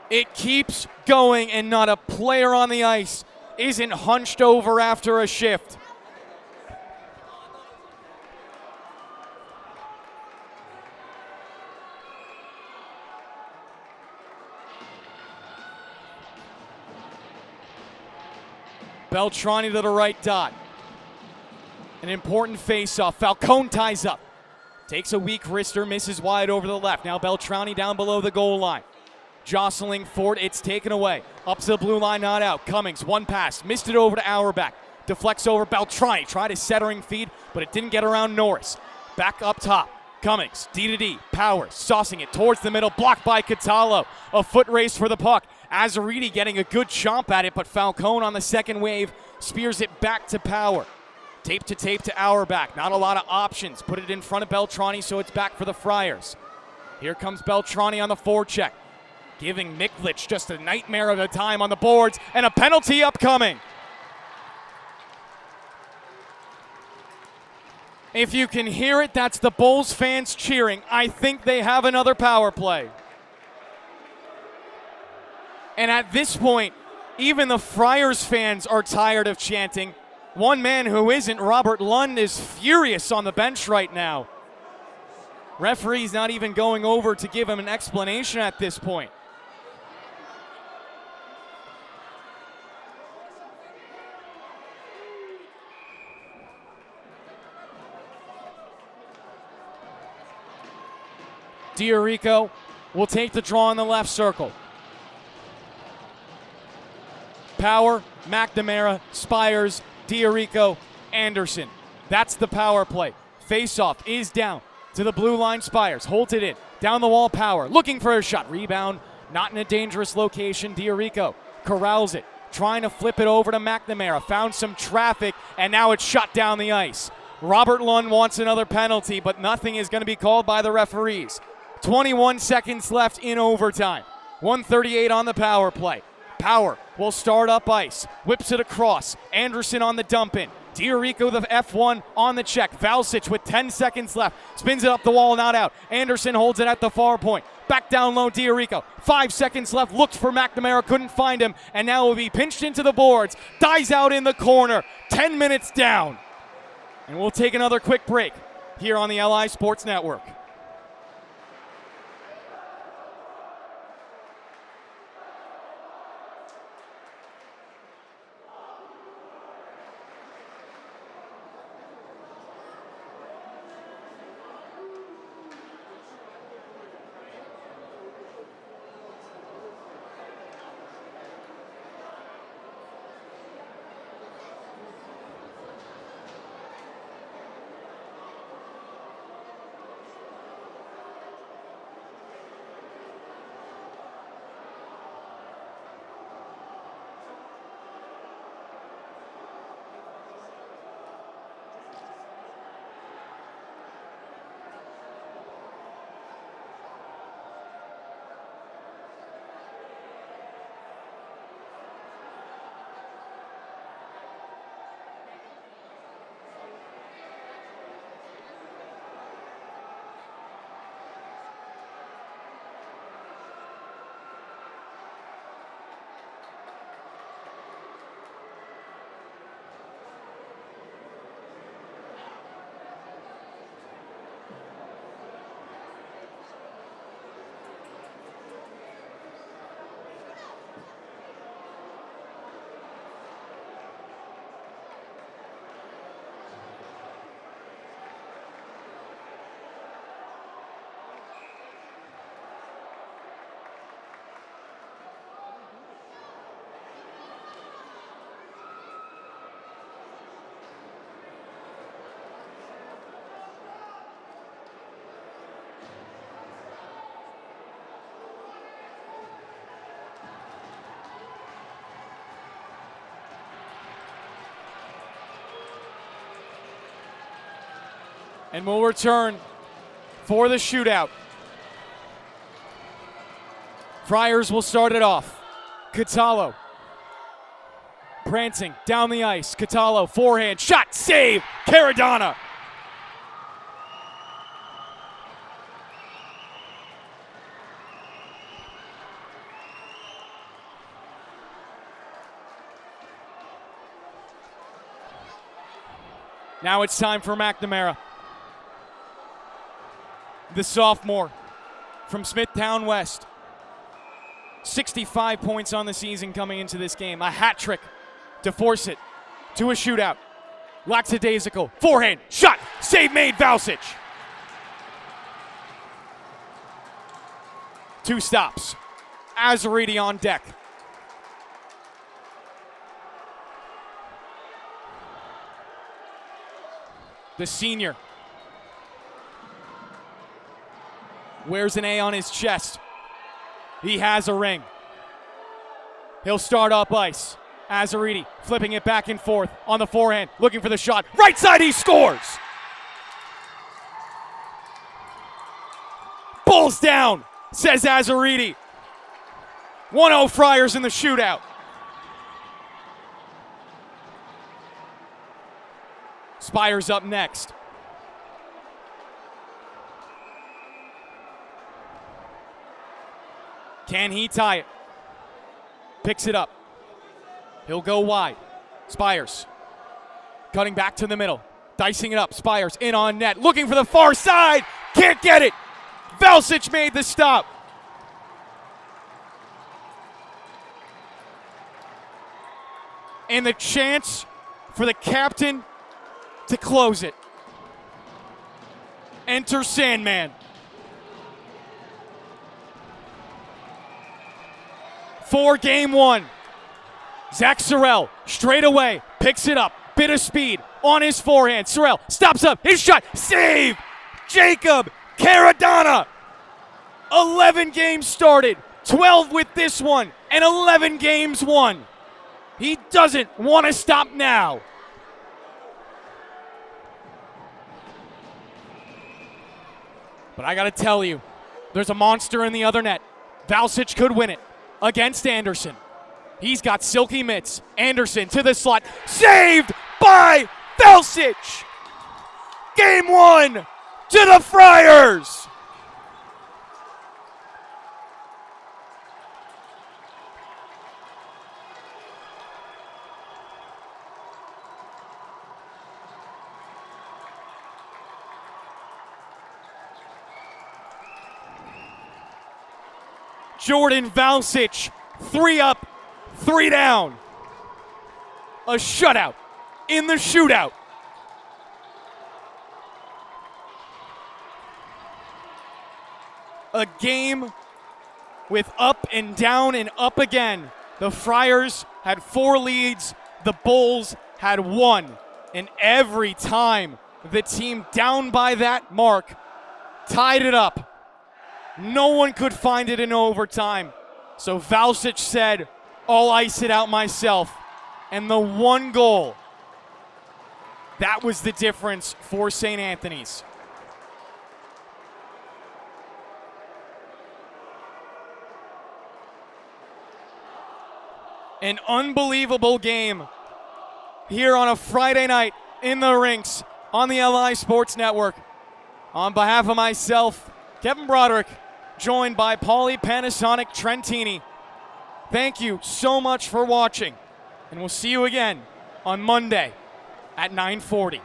It keeps going, and not a player on the ice isn't hunched over after a shift. Beltrani to the right dot. An important face-off. Falcone ties up. Takes a weak wrister, misses wide over the left. Now Beltrani down below the goal line. jostling for it. It's taken away. Up to the blue line, not out. Cummings, one pass, missed it over to Auerbach. Deflects over Beltrani, tried a centering feed, but it didn't get around Norris. Back up top. Cummings, D-to-D, Powers, saucing it towards the middle, blocked by Catallo. A foot race for the puck. Azariti getting a good chomp at it, but Falcone on the second wave spears it back to Power. Tape to Auerbach. Not a lot of options. Put it in front of Beltrani, so it's back for the Friars. Here comes Beltrani on the forecheck, giving Miklich just a nightmare of a time on the boards, and a penalty upcoming. If you can hear it, that's the Bulls fans cheering. I think they have another power play. And at this point, even the Friars fans are tired of chanting. One man who isn't, Robert Lund, is furious on the bench right now. Referee's not even going over to give him an explanation at this point. Diorico will take the draw in the left circle. Power, McNamara, Spires, Diorico, Anderson. That's the power play. Faceoff is down to the blue line. Spires holds it in. Down the wall, Power looking for a shot. Rebound, not in a dangerous location. Diorico corrals it, trying to flip it over to McNamara. Found some traffic, and now it's shot down the ice. Robert Lund wants another penalty, but nothing is going to be called by the referees. 21 seconds left in overtime. 1:38 on the power play. Power will start up ice. Whips it across. Anderson on the dump in. Diorico the F1 on the check. Valsic with 10 seconds left. Spins it up the wall, not out. Anderson holds it at the far point. Back down low, Diorico. 5 seconds left. Looked for McNamara, couldn't find him. And now will be pinched into the boards. Dies out in the corner. 10 minutes down. And we'll take another quick break here on the LI Sports Network. And we'll return for the shootout. Friars will start it off. Catallo prancing down the ice. Catallo, forehand, shot, save, Caradonna. Now it's time for McNamara. The sophomore from Smithtown West. 65 points on the season coming into this game. A hat trick to force it to a shootout. Lackadaisical, forehand, shot, save made, Valsic. 2 stops. Azariti on deck. The senior wears an A on his chest. He has a ring. He'll start up ice. Azariti flipping it back and forth on the forehand, looking for the shot. Right side, he scores! Bulls down, says Azariti. 1-0 Friars in the shootout. Spires up next. Can he tie it? Picks it up. He'll go wide. Spires cutting back to the middle. Dicing it up. Spires in on net. Looking for the far side. Can't get it. Valsic made the stop. And the chance for the captain to close it. Enter Sandman. For game one. Zach Sorrell straight away picks it up. Bit of speed on his forehand. Sorrell stops up. His shot. Save! Jacob Caradonna. 11 games started. 12 with this one. And 11 games won. He doesn't want to stop now. But I got to tell you, there's a monster in the other net. Valsic could win it against Anderson. He's got silky mitts. Anderson to the slot. Saved by Valsic. Game one to the Friars. Jordan Valsic, 3 up, 3 down. A shutout in the shootout. A game with up and down and up again. The Friars had 4 leads. The Bulls had 1. And every time the team down by that mark tied it up, no one could find it in overtime. So Valsic said, I'll ice it out myself. And the 1 goal, that was the difference for St. Anthony's. An unbelievable game here on a Friday night in the rinks on the LI Sports Network. On behalf of myself, Kevin Broderick, joined by Paulie Panasonic Trentini. Thank you so much for watching, and we'll see you again on Monday at 9:40.